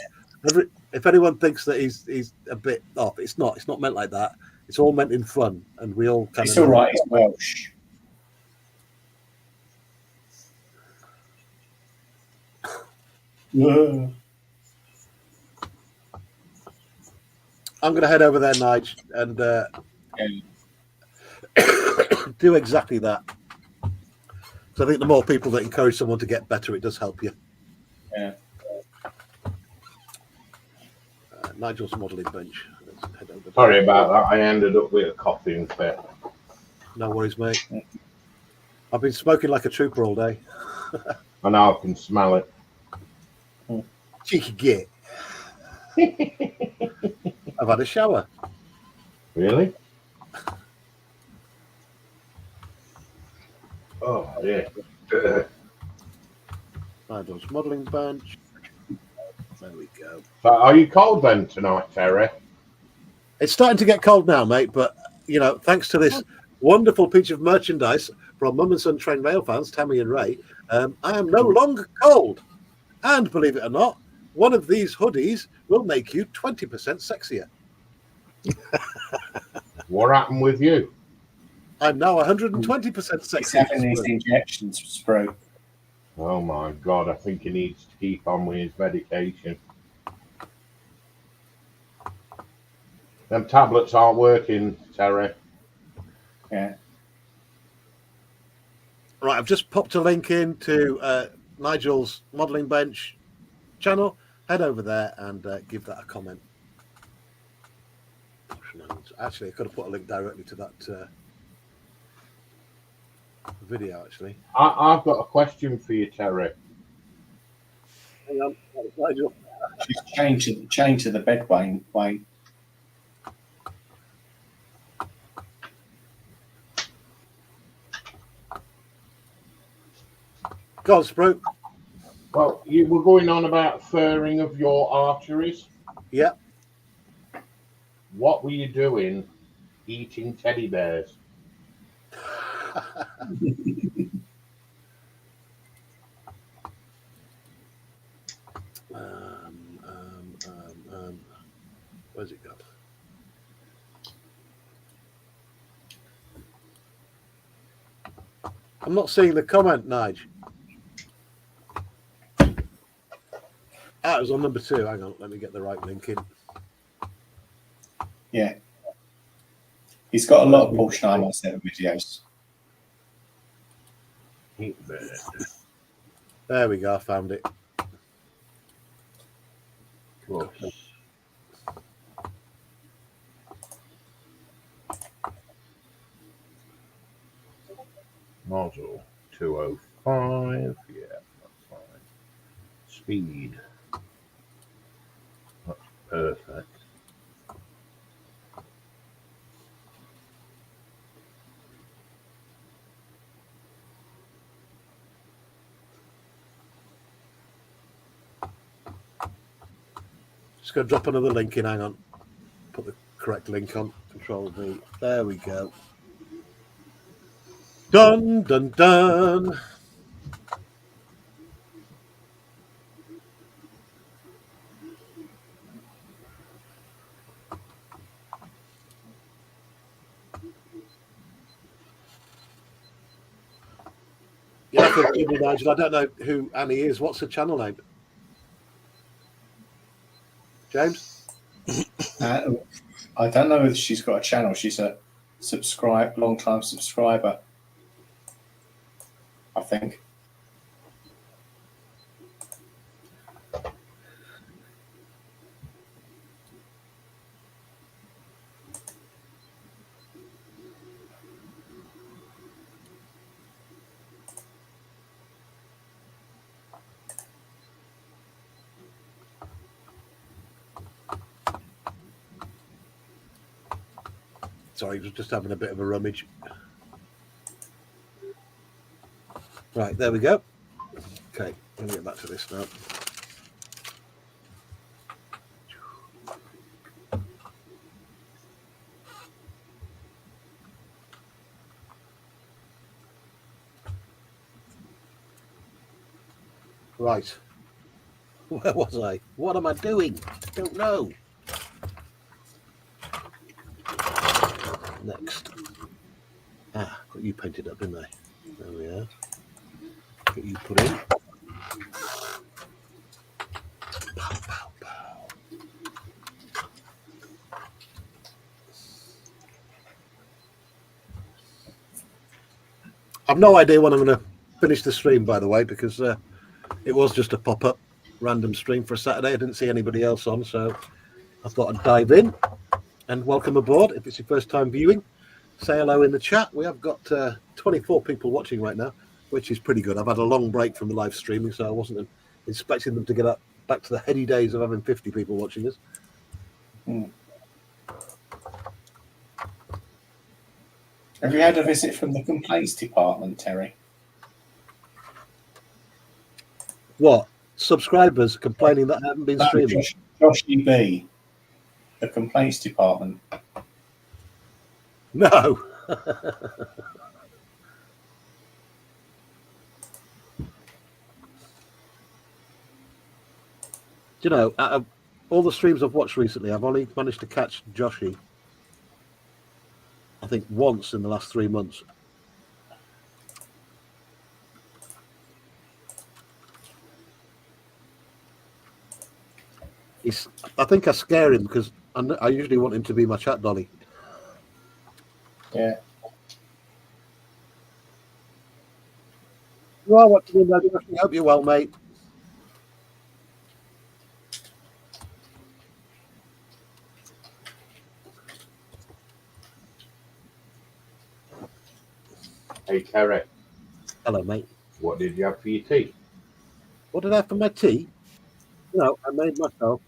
S4: if anyone thinks that he's a bit off, it's not. It's not meant like that. It's all meant in fun, and we all kind of.
S7: It's all right. It's Welsh. Yeah.
S4: I'm going to head over there, Nige, and do exactly that. So I think the more people that encourage someone to get better, it does help you.
S7: Yeah.
S4: Nigel's modelling bench. Let's head over.
S2: Sorry about that. I ended up with a coughing fit.
S4: No worries, mate. I've been smoking like a trooper all day.
S2: I know I can smell it.
S4: Cheeky git. I've had a shower.
S2: Really? Oh, yeah.
S4: Nigel's modelling bench. There we go.
S2: So are you cold then tonight, Terry?
S4: It's starting to get cold now, mate. But thanks to this wonderful piece of merchandise from Mum and Son Train Rail fans, Tammy and Ray, I am no longer cold. And believe it or not, one of these hoodies will make you 20% sexier.
S2: What happened with you?
S4: I'm now 120%
S8: He's
S4: sexy.
S8: having these injections, Spro.
S2: Oh my God, I think he needs to keep on with his medication. Them tablets aren't working, Terry.
S8: Yeah.
S4: Right, I've just popped a link into Nigel's modelling bench channel. Head over there and give that a comment. Actually, I could have put a link directly to that video, actually.
S2: I've got a question for you, Terry.
S4: Hang on, Nigel.
S8: She's chained to the bed, Wayne.
S4: Go on, Spro.
S2: Well, you were going on about furring of your arteries.
S4: Yeah.
S2: What were you doing eating teddy bears?
S4: Where's it gone? I'm not seeing the comment, Nige. It was on number 2. Hang on, let me get the right link in.
S8: Yeah. He's got a lot of Porsche 917 videos.
S4: There we go, I found it.
S2: Model 205. Yeah, that's fine. Speed. That's perfect.
S4: Just going to drop another link in. Hang on. Put the correct link on. Control V. There we go. Dun, dun, dun. Yeah, Nigel. I don't know who Annie is. What's the channel name? James?
S8: I don't know if she's got a channel. She's a long-time subscriber, I think.
S4: Sorry, just having a bit of a rummage. Right, there we go. Okay, let me get back to this now. Right. Where was I? What am I doing? Don't know. Next. Got you painted up, didn't I? There we are. Get you put in. Pow, pow, pow. I've no idea when I'm going to finish the stream, by the way, because it was just a pop-up random stream for a Saturday. I didn't see anybody else on, so I thought I'd dive in and welcome aboard. If it's your first time viewing, say hello in the chat. We have got 24 people watching right now, which is pretty good. I've had a long break from the live streaming, so I wasn't expecting them to get up back to the heady days of having 50 people watching us.
S8: Have you had a visit from the complaints department, Terry?
S4: What? Subscribers complaining that I haven't been streaming?
S8: Josh B, the complaints department?
S4: No. Do you know, out of all the streams I've watched recently, I've only managed to catch Joshy, I think, once in the last 3 months. I think I scare him because I usually want him to be my chat dolly.
S8: Yeah.
S4: You are watching him, Joshy. Hope you're well, mate.
S2: Hey, Terry,
S4: Hello, mate.
S2: what did you have for your tea?
S4: What did I have for my tea? No, I made myself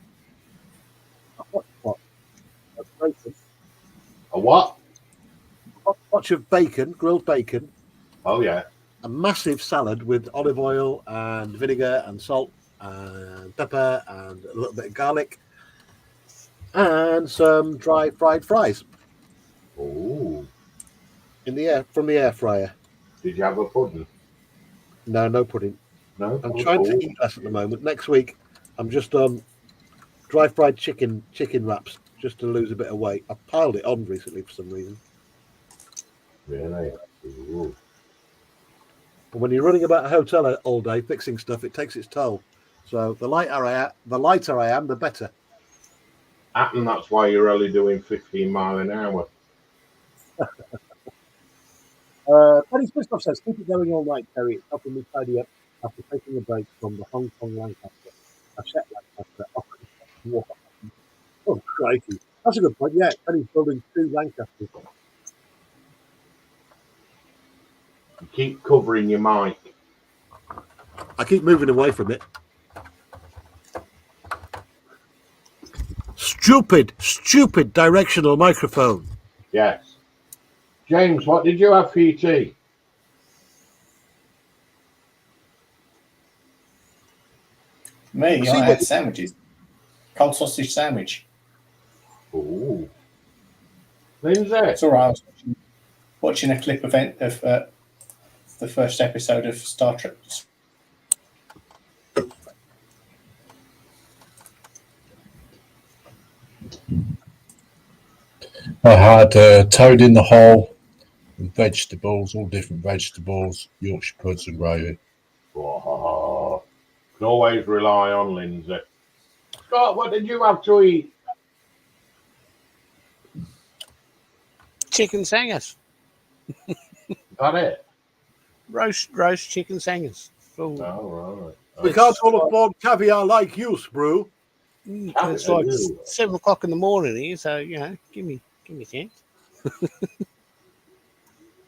S4: a hot pot of bacon.
S2: A what?
S4: Hot pot of bacon, grilled bacon,
S2: Oh, yeah.
S4: a massive salad with olive oil and vinegar and salt and pepper and a little bit of garlic and some dry fried fries
S2: Oh.
S4: in the air from the air fryer.
S2: Did you have a pudding?
S4: No, no pudding.
S2: No?
S4: I'm trying to eat less at the moment. Next week, I'm just on dry fried chicken wraps just to lose a bit of weight. I piled it on recently for some reason.
S2: Really? Ooh.
S4: But when you're running about a hotel all day fixing stuff, it takes its toll. So the lighter I am, the better.
S2: And that's why you're only doing 15 mile an hour.
S4: Penny Christoph says, keep it going all night, Terry. It's helping me tidy up after taking a break from the Hong Kong Lancaster. I set Lancaster. Oh, crikey. That's a good point. Yeah, Penny's building 2 Lancasters.
S2: You keep covering your mic.
S4: I keep moving away from it. Stupid directional microphone.
S2: Yes. James, what did you have for your tea?
S8: Me, I had sandwiches. Cold sausage sandwich.
S2: Ooh. Lindsay?
S8: It's all right. I was watching a clip of the first episode of Star Trek.
S6: I had toad in the hole, with vegetables, all different vegetables, Yorkshire puds and gravy.
S2: Oh, can always rely on Lindsay. Scott, what did you have to eat?
S3: Chicken sangers.
S2: Is that it?
S3: Roast chicken sangers. Oh,
S2: Oh, right.
S4: We can't all afford caviar like you, Sprue.
S3: it's like 7 o'clock in the morning here, so give me a chance.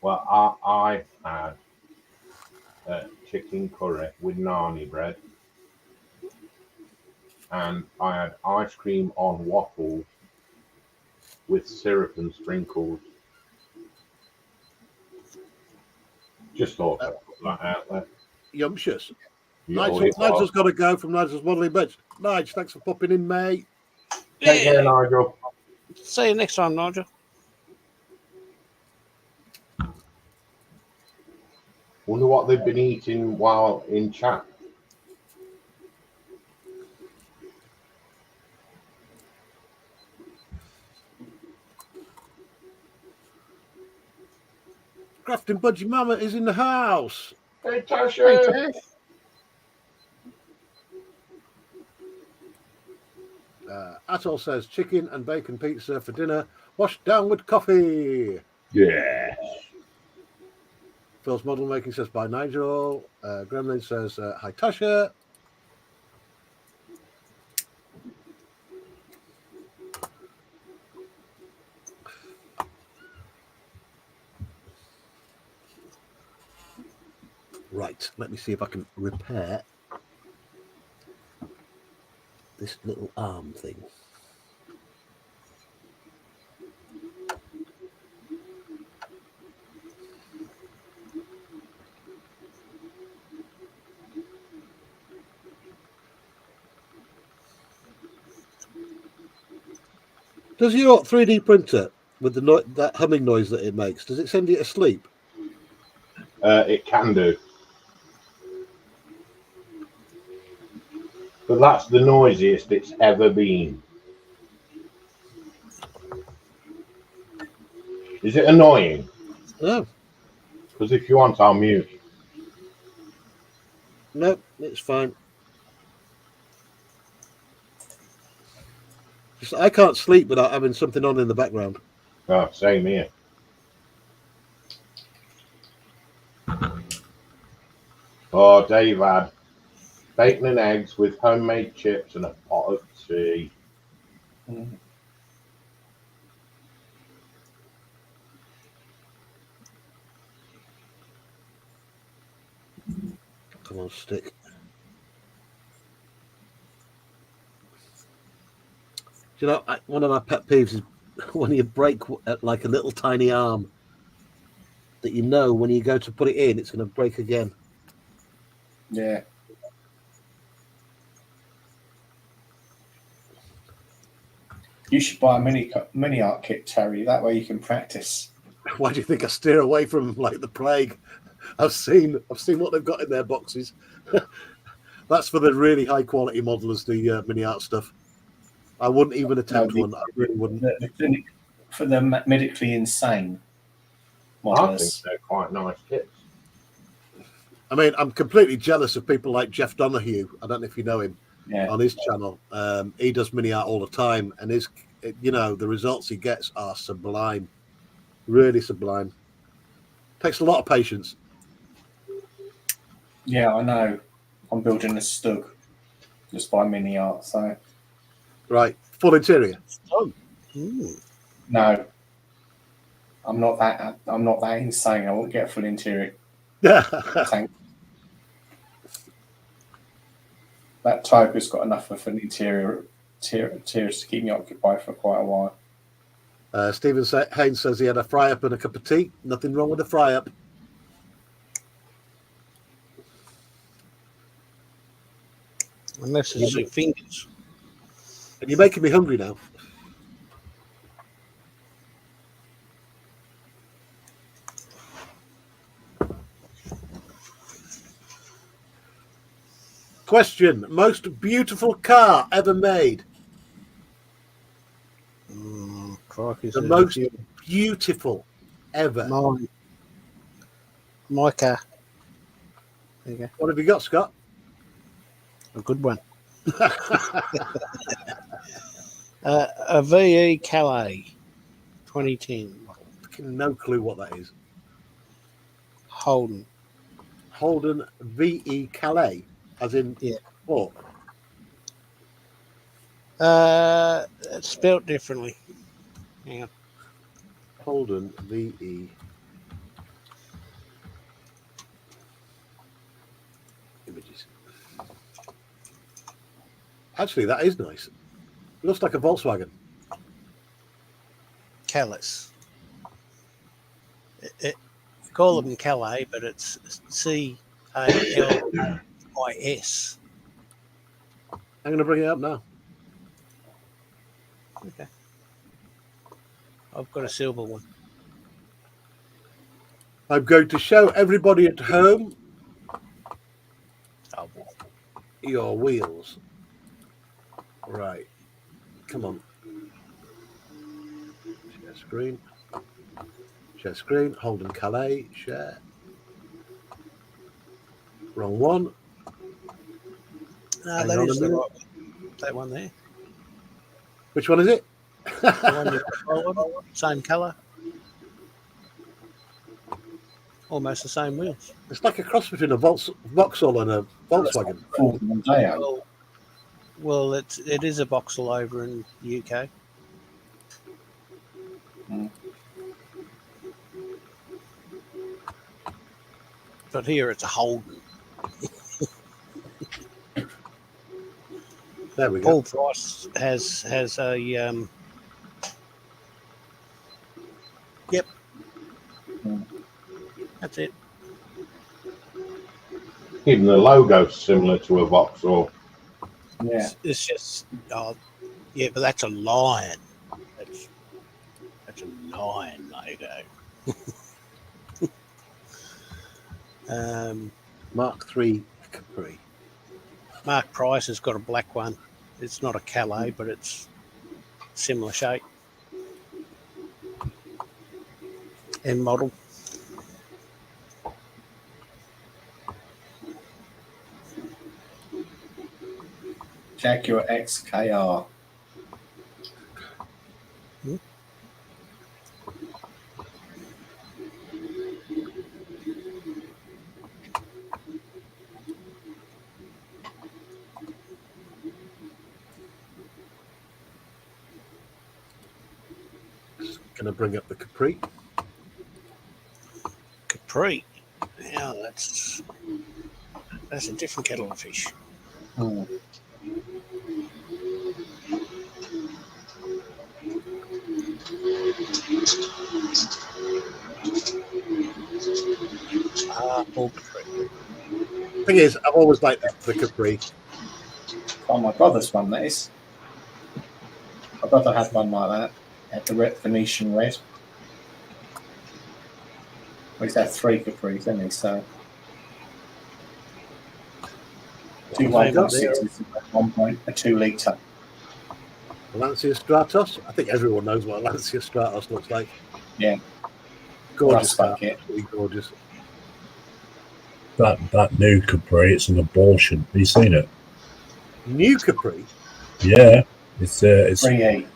S2: Well, I had chicken curry with nani bread, and I had ice cream on waffles with syrup and sprinkles. Just thought I'd put that out there.
S4: Yumptious.
S2: Yeah,
S4: Nigel's got to go from Nigel's Modelling Bench. Nigel, thanks for popping in, mate.
S2: Take care, Nigel.
S3: See you next time, Nigel.
S2: Wonder what they've been eating while in chat.
S4: Grafton Budgie Mama is in the house.
S2: Hey, Tasha.
S4: Atoll says chicken and bacon pizza for dinner, washed down with coffee.
S2: Yes.
S4: Phil's model making says bye, Nigel. Gremlin says hi, Tasha. Right, let me see if I can repair this little arm thing. Does your 3D printer, with the that humming noise that it makes, does it send you to sleep?
S2: It can do. But that's the noisiest it's ever been. Is it annoying?
S4: No,
S2: Because if you want, I'll mute.
S4: no, it's fine. I can't sleep without having something on in the background.
S2: Oh, same here. Oh, Dave had bacon and eggs with homemade chips and a pot of tea.
S8: Mm.
S4: Come on, stick. Do you know, one of my pet peeves is when you break like a little tiny arm that you know when you go to put it in, it's going to break again.
S8: Yeah. You should buy a mini art kit, Terry. That way you can practice.
S4: Why do you think I steer away from like the plague? I've seen what they've got in their boxes. That's for the really high quality modelers, the mini art stuff. I wouldn't even attempt one. I really wouldn't.
S8: The clinic for the medically insane
S2: I think
S8: modelers.
S2: they're quite nice kits.
S4: I mean, I'm completely jealous of people like Jeff Donahue. I don't know if you know him.
S8: Yeah.
S4: On his channel. He does mini art all the time, and the results he gets are sublime, really sublime. Takes a lot of patience.
S8: Yeah, I know. I'm building a stug just by mini art. So
S4: Right, full interior.
S8: no, I'm not that insane. I won't get a full interior
S4: Yeah.
S8: tank. That Tiger's got enough of an interior to keep me occupied for quite a while.
S4: Stephen Haynes says he had a fry up and a cup of tea. Nothing wrong with a fry up.
S3: Unless it's your fingers.
S4: And you're making me hungry now. Question: most beautiful car ever made?
S3: Crikey,
S4: The most beautiful ever.
S3: My car. There you go.
S4: What have you got, Scott?
S3: A good one. A VE Calais 2010.
S4: No clue what that is.
S3: Holden.
S4: Holden VE Calais, as in what?
S3: It's spelled differently. Hang on.
S4: Holden VE. Images. Actually, that is nice. It looks like a Volkswagen.
S3: Calais. We call them Calais, but it's CALIS.
S4: I'm going to bring it up now.
S3: Okay. I've got a silver one.
S4: I'm going to show everybody at home your wheels. Right. Come on. Share screen. Share screen. Holden Calais. Share. Wrong one.
S3: No, that is the right one. That one there.
S4: Which one is it?
S3: The one you followed. Same colour. Almost the same wheels.
S4: It's like a cross between a Vauxhall and a Volkswagen.
S3: Well, it is a Vauxhall over in the UK. But here it's a Holden.
S4: There we go.
S3: Paul Price has a yep. That's it.
S2: Even the logo's similar to a Vauxhall.
S8: Yeah.
S3: It's just yeah, but that's a lion. iron logo.
S4: Mark III Capri.
S3: Mark Price has got a black one. It's not a Calais, but it's similar shape and model.
S8: Jaguar XKR.
S4: Gonna bring up the Capri.
S3: Capri. Now that's a different kettle of fish. All Capri.
S4: Thing is, I've always liked the Capri.
S8: Oh, my brother's one, that is. My brother had one like that. Had the red Venetian red. Well, he's had 3 Capris, hasn't he? So 2 1.6s, 1.2 litre.
S4: Lancia Stratos. I think everyone knows what a Lancia Stratos looks like.
S8: Yeah.
S4: Gorgeous car.
S8: Bucket.
S4: Absolutely gorgeous.
S6: That new Capri, it's an abortion. Have you seen it?
S4: New Capri?
S6: Yeah. It's
S8: 3.8.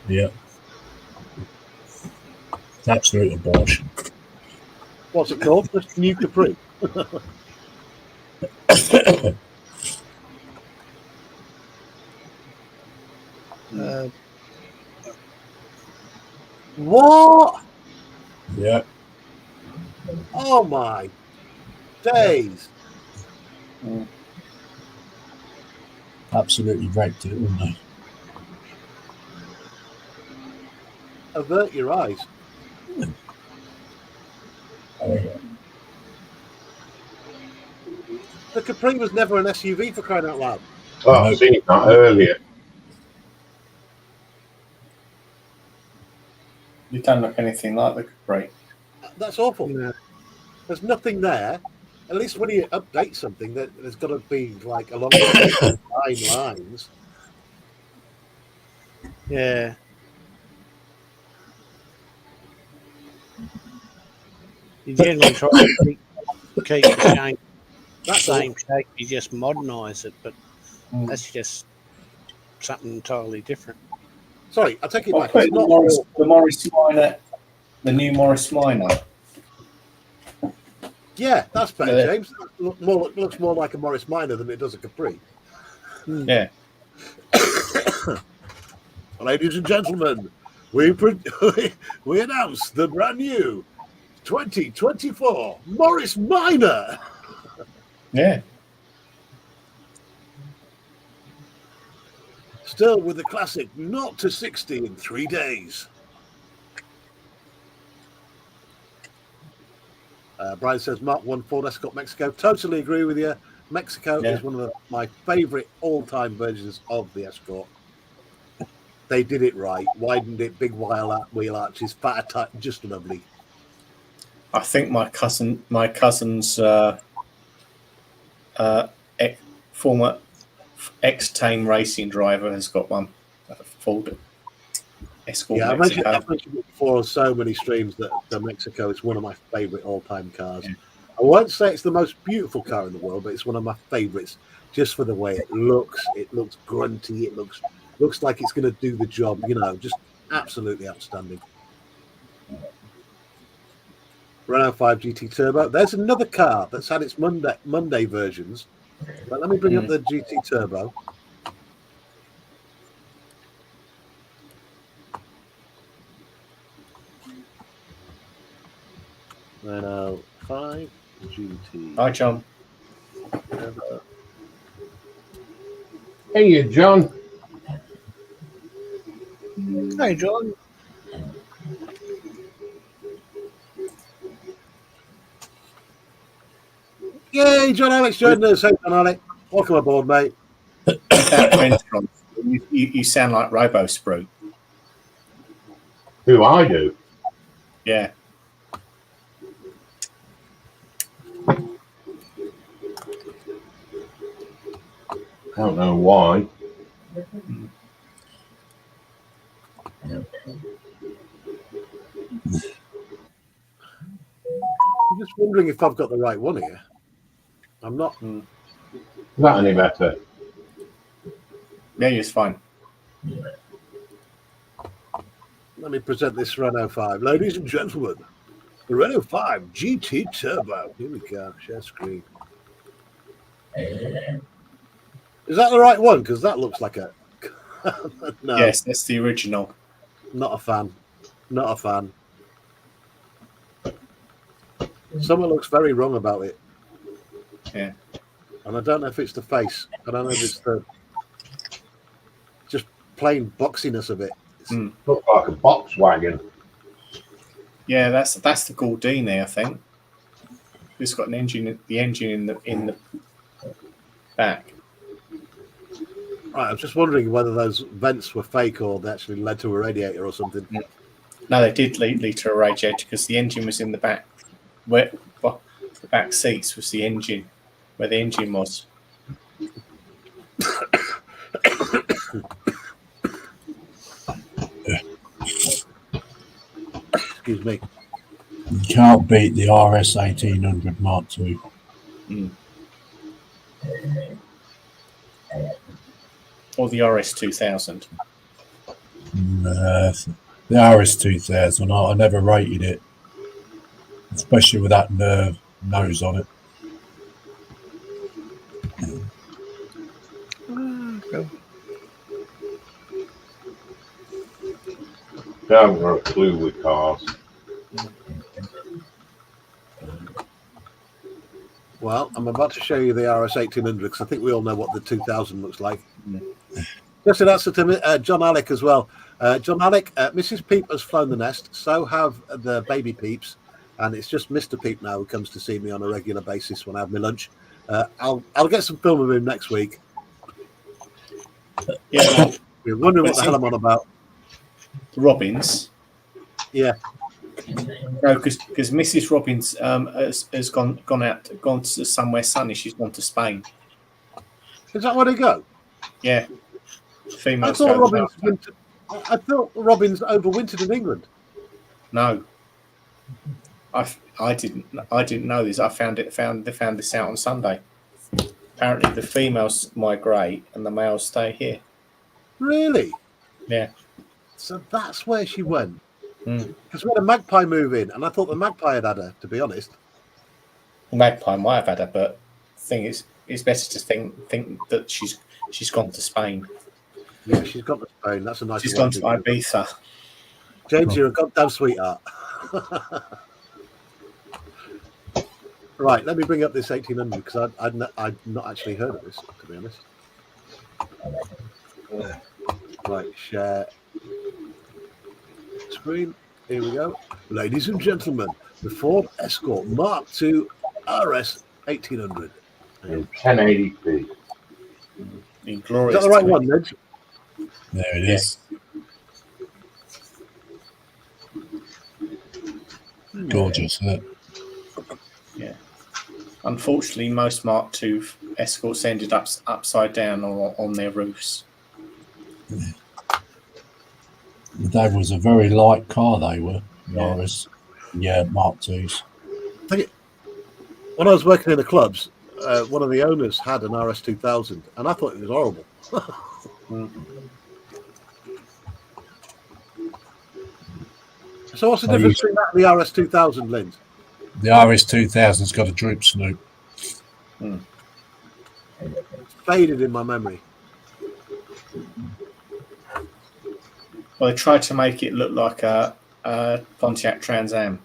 S6: yeah. It's absolute abortion.
S4: What's it called? Just New Capri. What?
S6: Yeah.
S4: Oh my days.
S6: Absolutely wrecked it, wouldn't they?
S4: Avert your eyes. The Capri was never an SUV for crying out loud.
S2: Oh, I've seen that earlier.
S8: You don't look anything like the Capri.
S4: That's awful.
S3: Yeah.
S4: There's nothing there. At least when you update something, there's got to be like along the fine lines.
S3: Yeah. You generally try to keep the same shape. You just modernise it, but that's just something entirely different.
S4: Sorry, I'll take it
S8: I'll
S4: back.
S8: put
S4: It's
S8: in
S4: not
S8: the Morris Minor, the new Morris Minor.
S4: Yeah, that's better,
S8: Yeah.
S4: James. That looks more like a Morris Minor than it does a Capri.
S8: Yeah.
S4: Ladies and gentlemen, we announce the brand new 2024 Morris Minor.
S8: Yeah.
S4: Still with the classic 0 to 60 in 3 days. Brian says, Mark 1 Ford Escort Mexico. Totally agree with you. Mexico is one of my favourite all-time versions of the Escort. They did it right. Widened it, big wheel arches, fat type, just lovely.
S8: I think my cousin's former ex-Tame racing driver has got one. A Ford Escort
S4: Yeah,
S8: Mexico.
S4: I've mentioned it before on so many streams that the Mexico is one of my favourite all-time cars. Yeah. I won't say it's the most beautiful car in the world, but it's one of my favourites just for the way it looks. It looks grunty. It looks like it's going to do the job. You know, just absolutely outstanding. Renault 5 GT Turbo. There's another car that's had its Monday versions. But let me bring up the GT Turbo. Renault 5 GT.
S8: Hi, John.
S4: Turbo.
S2: Hey, John.
S3: Hey, John.
S4: Yay, John Alex joined us. Hey, John Alex. Welcome aboard, mate.
S8: You sound like Robo Sprue.
S2: Who I do?
S7: Yeah.
S2: I don't know why.
S4: I'm just wondering if I've got the right one here. I'm not.
S2: Is that any better?
S7: Yeah, it's fine.
S4: Let me present this Renault 5. Ladies and gentlemen, the Renault 5 GT Turbo. Here we go. Share screen. Is that the right one? Because that looks like a... No,
S7: Yes, that's the original.
S4: not a fan. Not a fan. Someone looks very wrong about it.
S7: Yeah.
S4: And I don't know if it's the face. I don't know if it's the just plain boxiness of it.
S2: Looks like a box wagon.
S7: Yeah, that's the Gordini, I think. It's got an engine, the engine in the back.
S4: Right, I was just wondering whether those vents were fake or they actually led to a radiator or something.
S7: No, they did lead to a radiator because the engine was in the back. Where the back seats was the engine, where the engine was.
S4: Excuse me.
S6: You can't beat the RS 1800 Mark II.
S7: Or the RS 2000.
S6: The RS 2000, I never rated it, especially with that nose on it.
S2: I haven't got a clue with cars.
S4: Well, I'm about to show you the RS 1800 because I think we all know what the 2000 looks like. Just an answer to John Alec as well. John Alec, Mrs. Peep has flown the nest. So have the baby Peeps. And it's just Mr. Peep now who comes to see me on a regular basis when I have my lunch. I'll get some film of him next week.
S7: Yeah, well,
S4: You're wondering what the hell I'm on about.
S7: Robbins.
S4: Yeah.
S7: No, because Mrs. Robbins has gone to somewhere sunny. She's gone to Spain.
S4: Is that where they go?
S7: Yeah.
S4: I
S7: Females
S4: thought
S7: go
S4: Robbins overwintered in England.
S7: No. I didn't know this. They found this out on Sunday. Apparently the females migrate and the males stay here.
S4: Really?
S7: Yeah.
S4: So that's where she went. Because we had a magpie move in, and I thought the magpie had her, to be honest.
S7: The magpie might have had her, but the thing is, it's better to think that she's gone to Spain.
S4: Yeah, she's gone to Spain. That's a nice.
S7: She's gone to Ibiza.
S4: James, you're a goddamn sweetheart. Right, let me bring up this 1800 because I'd not actually heard of this, to be honest. Right, share screen. Here we go. Ladies and gentlemen, the Ford Escort Mark II RS 1800.
S2: In 1080p.
S7: In
S4: Is
S7: glorious.
S4: that the right one, Ned?
S6: There it is. Gorgeous, isn't it?
S7: Yeah. Unfortunately, most Mark II Escorts ended up upside down or on their roofs.
S6: They was a very light car, they were.
S7: Yeah.
S6: RS. Yeah, Mark IIs.
S4: When I was working in the clubs, one of the owners had an RS 2000, and I thought it was horrible. So what's the difference between that and the RS 2000, Lind?
S6: The RS 2000's got a droop snoop.
S4: Faded in my memory.
S7: Well, they tried to make it look like a Pontiac Trans Am.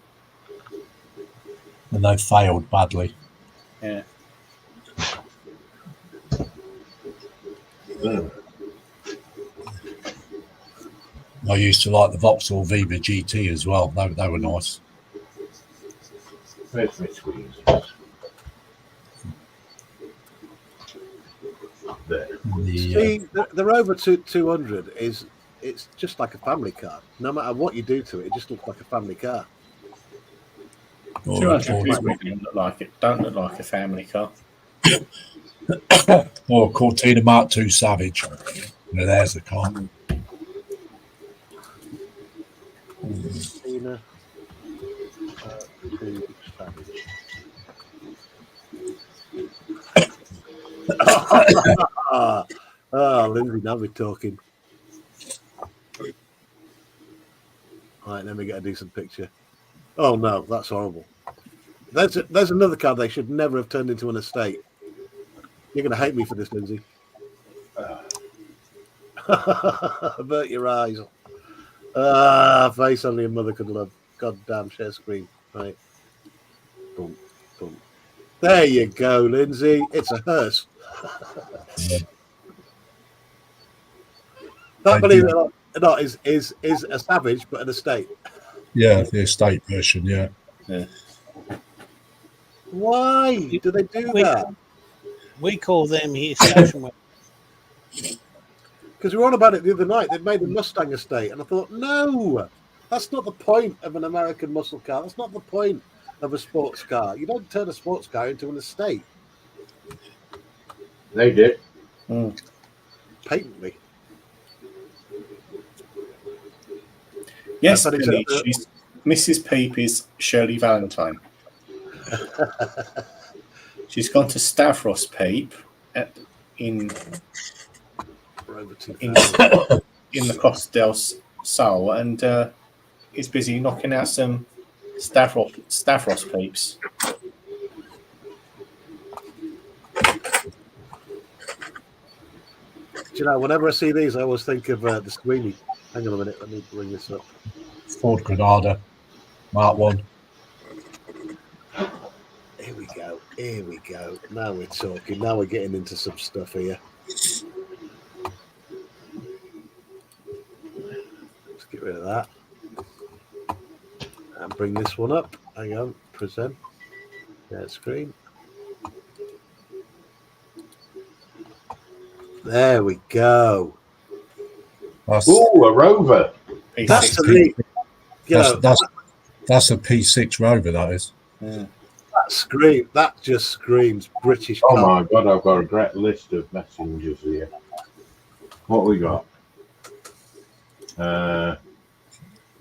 S6: And they failed badly.
S7: Yeah.
S6: I used to like the Vauxhall Viva GT as well. They were nice.
S2: Where's my squeeze? There.
S4: See, the Rover 200 it's just like a family car. No matter what you do to it, it just looks like a family car.
S6: Or,
S8: 200 quid don't look like a family car.
S6: or a Cortina Mark II Savage. Now, there's the car.
S4: Tina, 2 Savage. Lindsay, now we're talking. Right, let me get a decent picture. Oh no, that's horrible. There's another car they should never have turned into an estate. You're going to hate me for this, Lindsay. Avert your eyes. Face only a mother could love. Goddamn share screen. Right. Boom, boom. There you go, Lindsay. It's a hearse. That, believe it or not, is a Savage, but an estate.
S6: Yeah, the estate version, yeah.
S4: Why do they do that?
S3: We call them here station wagons.
S4: Because we were on about it the other night. They made a Mustang estate, and I thought, no, that's not the point of an American muscle car. That's not the point of a sports car. You don't turn a sports car into an estate.
S2: They did.
S4: Patently.
S8: Yes,
S4: But it's
S8: Billy, she's Mrs. Peep is Shirley Valentine. She's gone to Stavros Peep in the Costa del Sol and is busy knocking out some Stavros Peeps.
S4: Do you know, whenever I see these, I always think of the Sweeney. Hang on a minute, let me bring this up.
S6: Ford Granada, Mark 1.
S4: Here we go. Here we go. Now we're talking. Now we're getting into some stuff here. Let's get rid of that. And bring this one up. Hang on. Present. Share screen. There we go.
S2: Ooh, a Rover.
S4: That's a neat.
S6: That's a P6 Rover, that is.
S2: Yeah.
S4: That just screams British
S2: Oh
S4: car.
S2: my God, I've got a great list of messengers here. What we got? The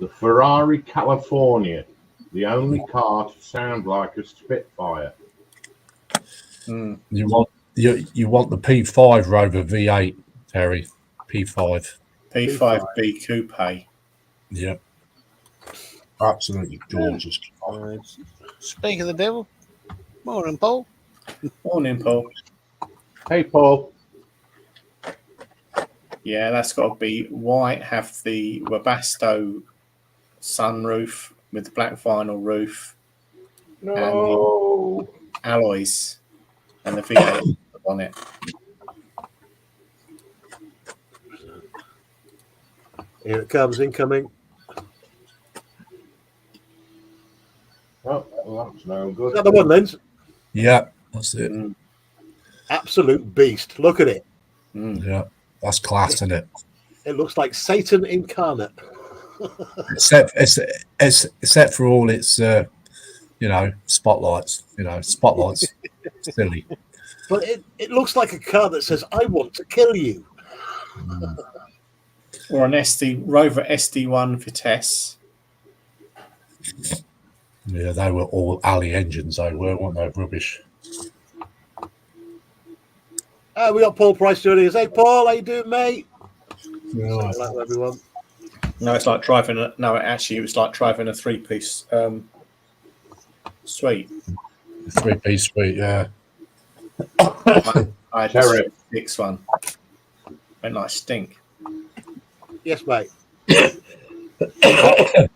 S2: Ferrari California, the only car to sound like a Spitfire.
S6: You want the P5 Rover V8, Terry. P5.
S8: P5B Coupe.
S6: Yep. Absolutely gorgeous.
S3: Speak of the devil. Morning, Paul.
S8: Morning, Paul.
S2: Hey, Paul.
S8: Yeah, that's got to be white. Have the Webasto sunroof with the black vinyl roof.
S2: No.
S8: And the alloys and the V8 on it.
S4: Here it comes, incoming.
S2: Oh, well, that's no good.
S4: Is that the one, Linz?
S6: Yeah, that's it.
S4: Absolute beast. Look at it.
S6: Yeah, that's class, isn't it?
S4: It looks like Satan incarnate.
S6: except for all its, spotlights. Spotlights, silly.
S4: But it looks like a car that says, I want to kill you.
S8: Or an Rover SD1 Vitesse.
S6: Yeah, they were all alley engines, weren't they? Rubbish.
S4: We got Paul Price joining us. Hey, Paul, how you doing, mate?
S6: Yeah.
S4: Hello, everyone.
S8: No, it's like driving it was like driving a three-piece suite.
S6: 3-piece suite, yeah.
S8: I had a 6 one. Went like stink.
S4: Yes, mate.
S2: The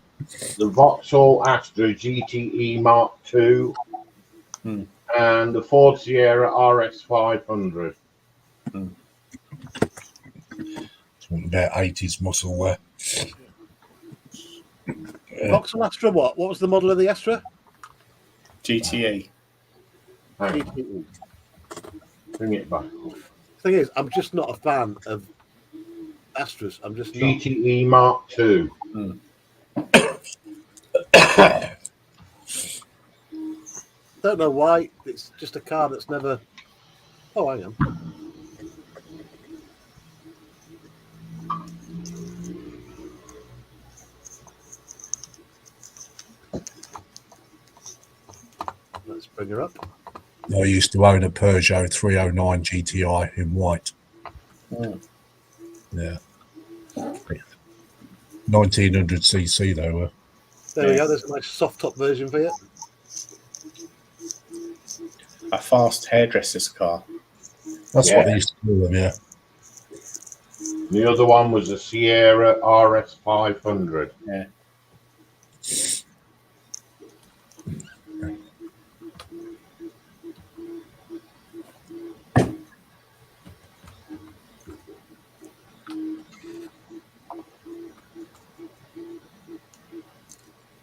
S2: Vauxhall Astra GTE Mark II and the Ford Sierra RS 500.
S6: Something about 80s muscle wear.
S4: Vauxhall Astra, what? What was the model of the Astra?
S8: GTE.
S2: GTE. Bring it back.
S4: Thing is, I'm just not a fan of Astras. I'm just not.
S2: GTE Mark II.
S4: don't know why. It's just a car that's never. Oh, hang on. Let's bring her up.
S6: I used to own a Peugeot 309 GTI in white.
S8: Mm.
S6: Yeah. 1900cc they were.
S4: There we go. There's a nice soft top version for you.
S8: A fast hairdresser's car.
S6: That's what they used to call them, yeah.
S2: The other one was a Sierra RS 500.
S8: Yeah.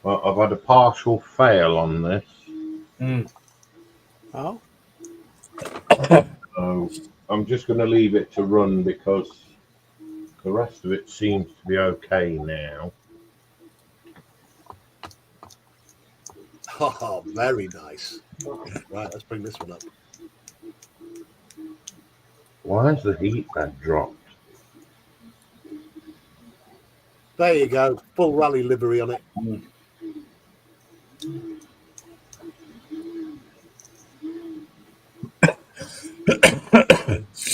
S2: Well, I've had a partial fail on this.
S3: Oh,
S2: So I'm just going to leave it to run because the rest of it seems to be okay now.
S4: Oh, very nice. Right, let's bring this one up.
S2: Why has the heat pad dropped?
S4: There you go. Full rally livery on it.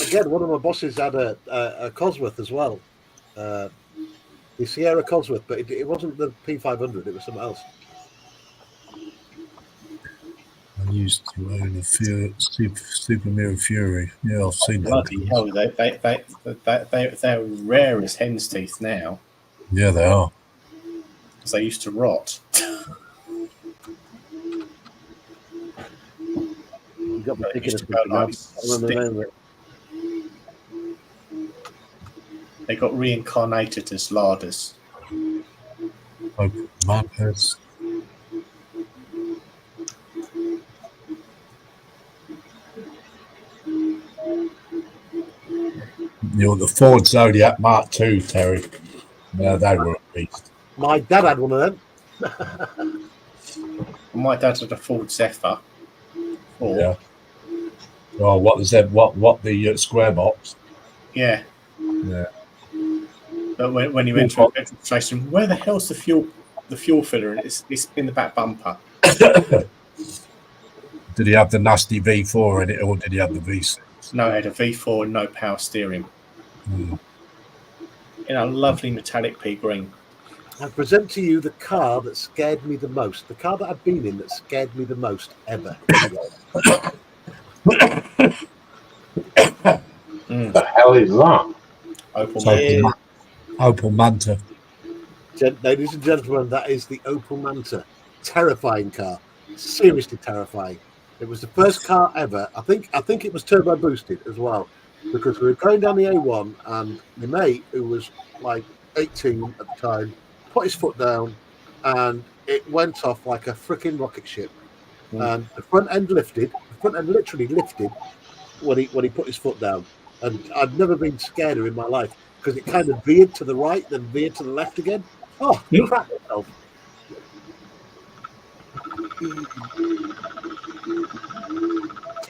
S4: Again, one of my bosses had a Cosworth as well. The Sierra Cosworth, but it wasn't the P500, it was something else.
S6: I used to own a Super Mirror Fury. Yeah, I've seen that.
S8: Bloody hell, they're rare as hen's teeth now.
S6: Yeah, they are.
S8: Because they used to rot.
S4: You got me
S8: But it
S4: thinking
S8: used
S4: of
S8: to go
S4: something
S8: like
S4: else. I don't remember the name of it.
S8: They got reincarnated as larders.
S6: Open Mappers. You know, the Ford Zodiac Mark II, Terry. No, they were a beast.
S4: My dad had one of them.
S8: My dad had a Ford Zephyr.
S6: Yeah. Oh, what is that? What the square box?
S8: Yeah.
S6: Yeah.
S8: But when you went to a petrol station, where the hell's the fuel filler? And it's in the back bumper.
S6: Did he have the nasty V4 in it, or did he have the V6?
S8: No, it had a V4 and no power steering.
S6: Mm.
S8: In a lovely metallic pea green.
S4: I present to you the car that scared me the most. The car that I've been in that scared me the most ever.
S2: What the hell is that?
S8: Opel
S6: Manta.
S4: Ladies and gentlemen, that is the Opel Manta. Terrifying car. Seriously terrifying. It was the first car ever. I think it was turbo boosted as well, because we were going down the A1 and my mate, who was like 18 at the time, put his foot down and it went off like a freaking rocket ship. And the front end lifted. The front end literally lifted when he put his foot down. And I've never been scarier in my life because it kind of veered to the right, then veered to the left again. Oh, crap myself.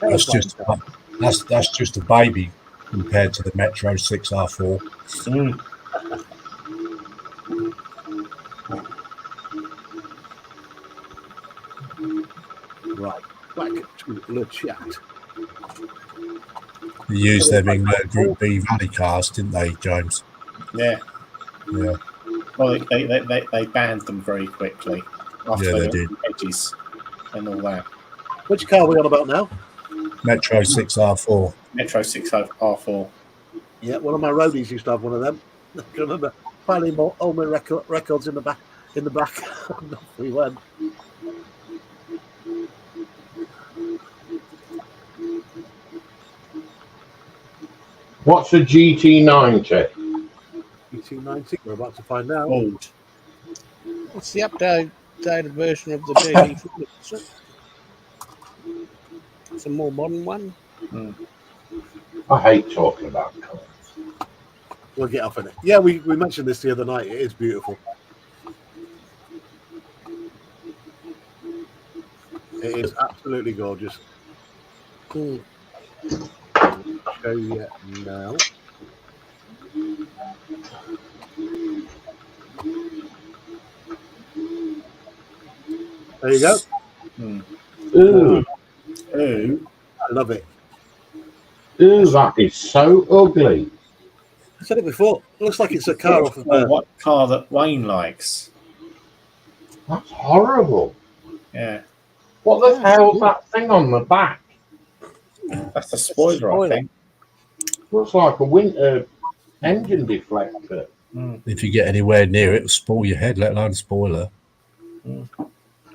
S6: That's just a baby compared to the Metro 6R4.
S4: Right, back to the chat.
S6: They used them in Group B rally cars, didn't they, James?
S8: Yeah.
S6: Yeah.
S8: Well, they banned them very quickly after
S6: Yeah, they
S8: they
S6: did.
S8: went edges and all that.
S4: Which car are we on about now?
S6: Metro 6R4.
S8: Metro 6R4.
S4: Yeah, one of my roadies used to have one of them. I can remember finding all my records in the back. And off we went.
S2: What's a GT90?
S4: GT90, we're about to find out.
S8: Old.
S3: it's the updated version of the DB4. isn't it? It's a more modern one.
S2: I hate talking about cars.
S4: We'll get off in it. Yeah, we mentioned this the other night. It is beautiful. It is absolutely absolutely gorgeous.
S3: Mm.
S4: Show you now. There you go.
S2: Ooh,
S8: Ooh,
S4: I love it.
S2: ooh, that is so ugly.
S4: I said it before. It looks like it's a car off of
S8: what car that Wayne likes?
S2: That's horrible.
S8: Yeah,
S2: What the hell's that thing on the back?
S8: that's the spoiler, I think.
S2: Looks like a winter engine deflector.
S6: If you get anywhere near it, it'll spoil your head, let alone spoiler.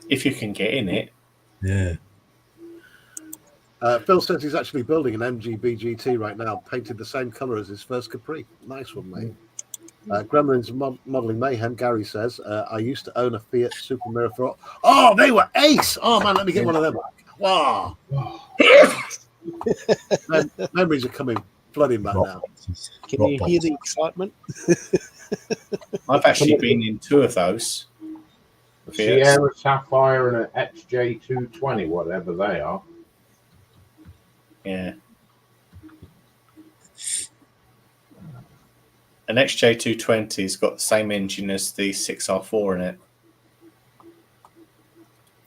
S8: If you can get in it.
S6: Yeah.
S4: Phil says he's actually building an MG BGT right now, painted the same colour as his first Capri. Nice one, mate. Gremlins Modelling Mayhem, Gary says, I used to own a Fiat Super Miraflora. Oh, they were ace! Oh, man, let me get one of them back. Wow. Memories are coming flooding back now.
S3: Can you hear the excitement?
S8: I've actually been in 2 of those.
S2: Sierra Sapphire and an XJ220, whatever they are.
S8: Yeah. An XJ220's got the same engine as the 6R4 in it.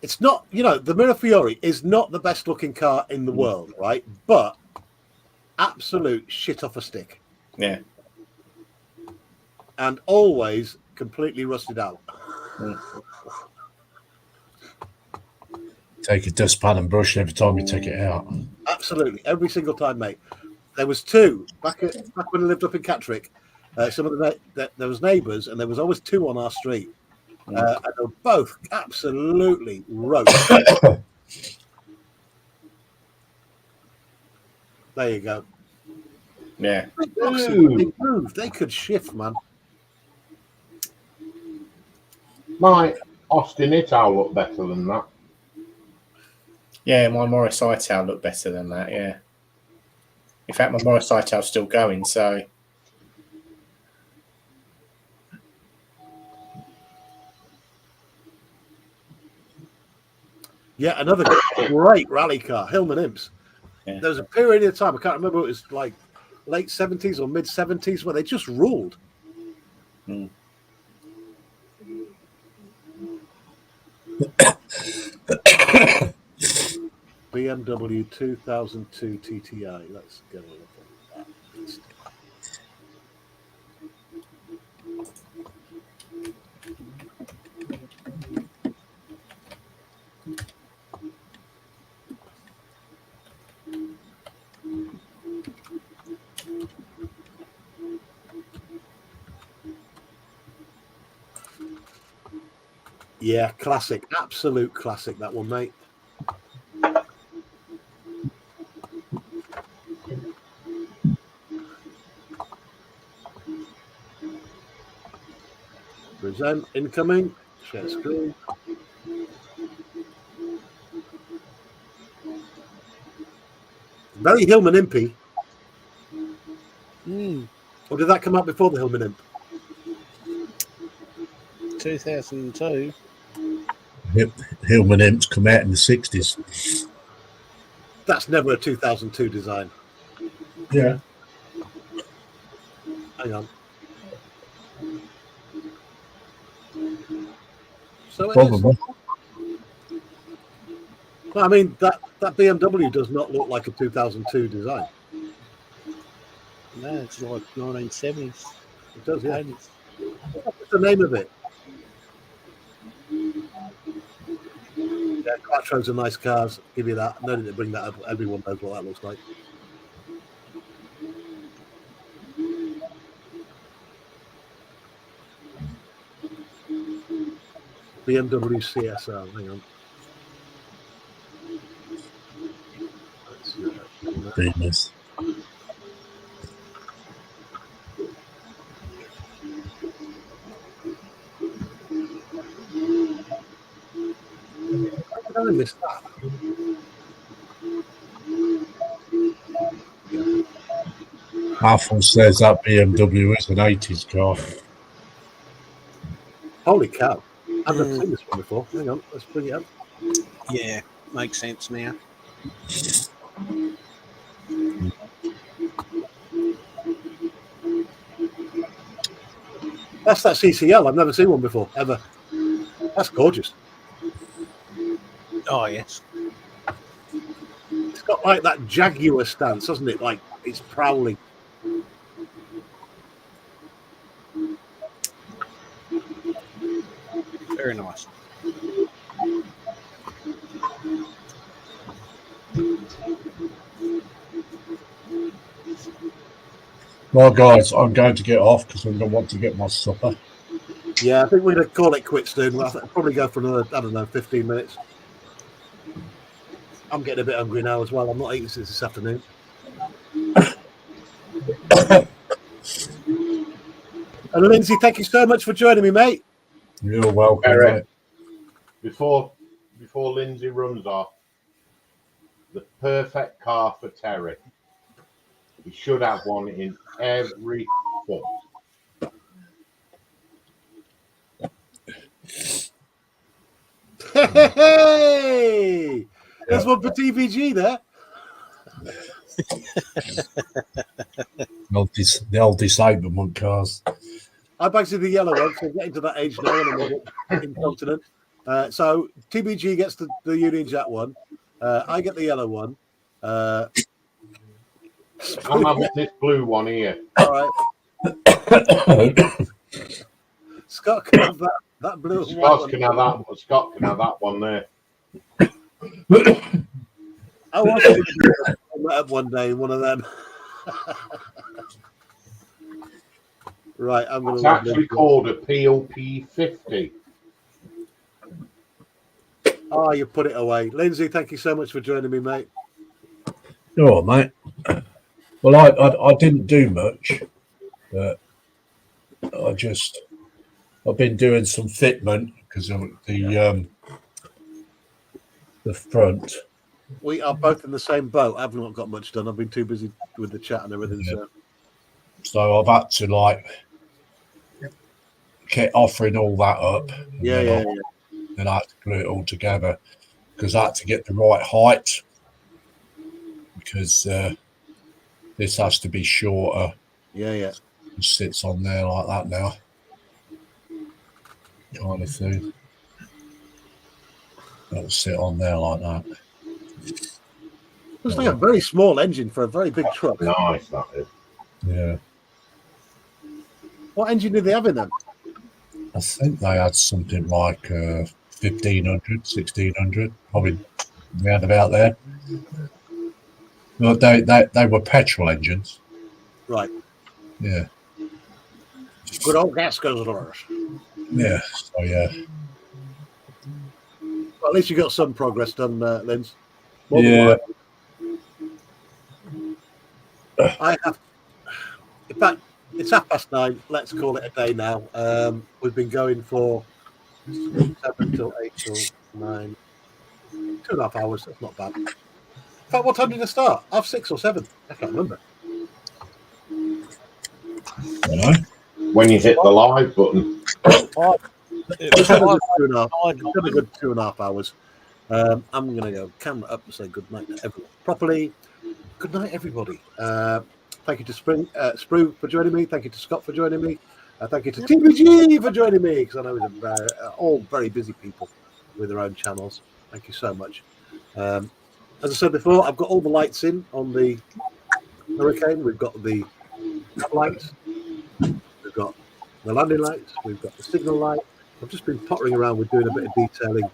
S4: It's not, the Mirafiori is not the best looking car in the world, right? But absolute shit off a stick.
S8: Yeah.
S4: And always completely rusted out.
S6: Take a dustpan and brush every time you take it out.
S4: Absolutely, every single time, mate. There was 2 back when I lived up in Catterick. There was neighbours, and there was always 2 on our street, and they were both absolutely roast. There you go.
S8: Yeah.
S4: They moved. They could shift, man.
S2: My Austin Ital look better than that.
S8: Yeah, my Morris Ital looked better than that, yeah. In fact, my Morris Ital's still going, so...
S4: Yeah, another great rally car, Hillman Imps.
S8: Yeah.
S4: There was a period of time, I can't remember, it was like late 70s or mid 70s, where they just ruled. BMW 2002 TTI. Let's go look at that. Yeah, classic. Absolute classic, that one, mate. Present incoming. Share screen. Very Hillman Impy. Or did that come out before the Hillman Imp?
S3: 2002.
S6: Hillman Imps come out in the 60s.
S4: That's never a 2002 design.
S6: Yeah.
S4: Hang on. So
S6: Probably.
S4: Well, I mean, that BMW does not look like a 2002 design.
S3: No, it's like 1970s.
S4: It does, yeah.
S3: 80s.
S4: What's the name of it? Yeah, Quattros are nice cars. Give you that. No need to bring that up. Everyone knows what that looks like. BMW CSR. Hang on.
S6: Goodness.
S4: How did I miss that?
S6: Alfred says that BMW is an 80s car.
S4: Holy cow. I've never seen this one before. Hang on. Let's bring it up.
S3: Yeah. makes sense now.
S4: That's that CCL. I've never seen one before, ever. That's gorgeous.
S3: Oh, yes.
S4: It's got like that Jaguar stance, hasn't it? Like it's prowling.
S3: Very nice.
S6: Well, guys, I'm going to get off because I'm going to want to get my supper.
S4: Yeah, I think we're going to call it quits soon. We'll probably go for another, I don't know, 15 minutes. I'm getting a bit hungry now as well. I'm not eating since this afternoon. And Lindsay, thank you so much for joining me, mate.
S6: You're welcome,
S2: Eric.
S6: mate.
S2: Before Lindsay runs off, the perfect car for Terry. He should have one in every foot.
S4: Hey! There's one for TBG there.
S6: The old disablement cars.
S4: I basically the yellow one, so I'm getting to that age now and I'm a bit incontinent. So TBG gets the Union Jack one. I get the yellow one.
S2: I'm having this blue one here.
S4: All right. Scott can have that blue and white
S2: Scott
S4: one.
S2: can have that. Scott can have that one there.
S4: I was going to met up one day in one of them. Right, I'm going
S2: It's
S4: to.
S2: actually called a POP 50.
S4: Oh, you put it away, Lindsay. Thank you so much for joining me, mate.
S6: Oh, mate. Well, I didn't do much, but I've been doing some fitment because of the front.
S4: We are both in the same boat. I've not got much done. I've been too busy with the chat and everything.
S6: Yeah.
S4: So
S6: I've had to keep offering all that up.
S4: yeah.
S6: Then I had to glue it all together because I had to get the right height because this has to be shorter.
S4: Yeah.
S6: It sits on there like that now. Kind of thing. It'll sit on there like that.
S4: Looks like a very small engine for a very big truck.
S2: Nice, that is.
S6: Yeah.
S4: What engine did they have in them?
S6: I think they had something like 1500, 1600, probably round about there. Well, they were petrol engines.
S4: Right.
S6: Yeah.
S4: Good old gas guzzlers.
S6: Yeah. So yeah.
S4: Well, at least you got some progress done, Linz.
S6: Yeah.
S4: I have. In fact, it's 9:30. Let's call it a day now. We've been going for 7 till 8 till 9. 2.5 hours. That's not bad. In fact, what time did it start? 6 or 7? I can't remember.
S2: When you hit the live button.
S4: It's been a good 2.5 hours. I'm going to go camera up and say good night to everyone properly. Good night, everybody. Thank you to Sprue for joining me. Thank you to Scott for joining me. Thank you to TBG for joining me, because I know they're all very busy people with their own channels. Thank you so much. As I said before, I've got all the lights in on the Hurricane. We've got the lights. We've got the landing lights. We've got the signal light. I've just been pottering around with doing a bit of detailing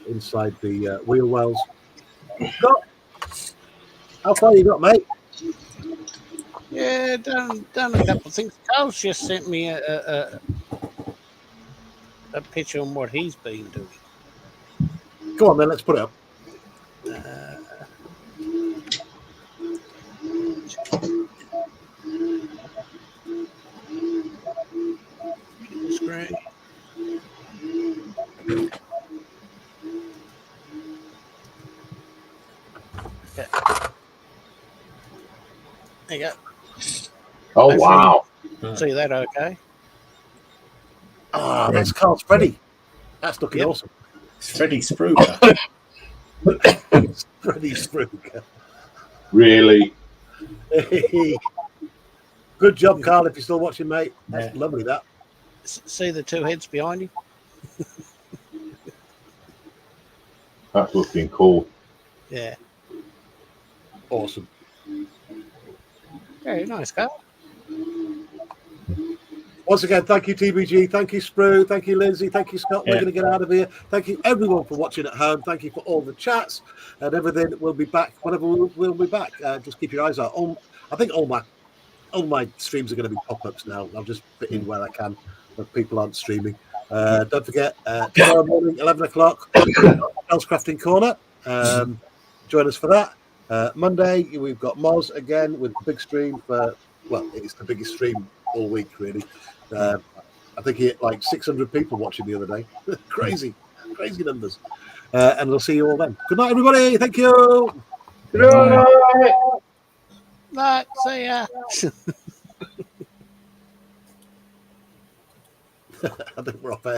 S4: inside the wheel wells. Scott, how far you got, mate?
S3: Yeah, done a couple of things. Carl's just sent me a picture on what he's been doing.
S4: Go on then, let's put it up.
S3: Screen. Okay. There you go.
S2: Oh, wow.
S3: See that okay?
S4: Ah, that's Carl's Freddy. That's looking awesome.
S7: It's Freddie Spruger.
S4: Freddie Spruker.
S2: Really?
S4: Good job, Carl, if you're still watching, mate. That's
S7: Yeah.
S4: lovely, that.
S3: See the two heads behind him?
S2: That's looking cool.
S3: Yeah.
S4: Awesome.
S3: Very nice, Carl.
S4: Once again, thank you, TBG. Thank you, Sprue. Thank you, Lindsay. Thank you, Scott. We're
S7: Yeah.
S4: going to get out of here. Thank you, everyone, for watching at home. Thank you for all the chats and everything. We'll be back whenever we'll be back. Just keep your eyes out. I think all my streams are going to be pop-ups now. I'll just fit in where I can when people aren't streaming. Don't forget, tomorrow morning, 11 o'clock, House Crafting Corner. Join us for that. Monday, we've got Moz again with the big stream for, well, it's the biggest stream all week, really. I think he hit like 600 people watching the other day. Crazy numbers. And we'll see you all then. Good night, everybody. Thank you.
S2: Good night.
S3: Right, see ya.
S4: I think we're off air.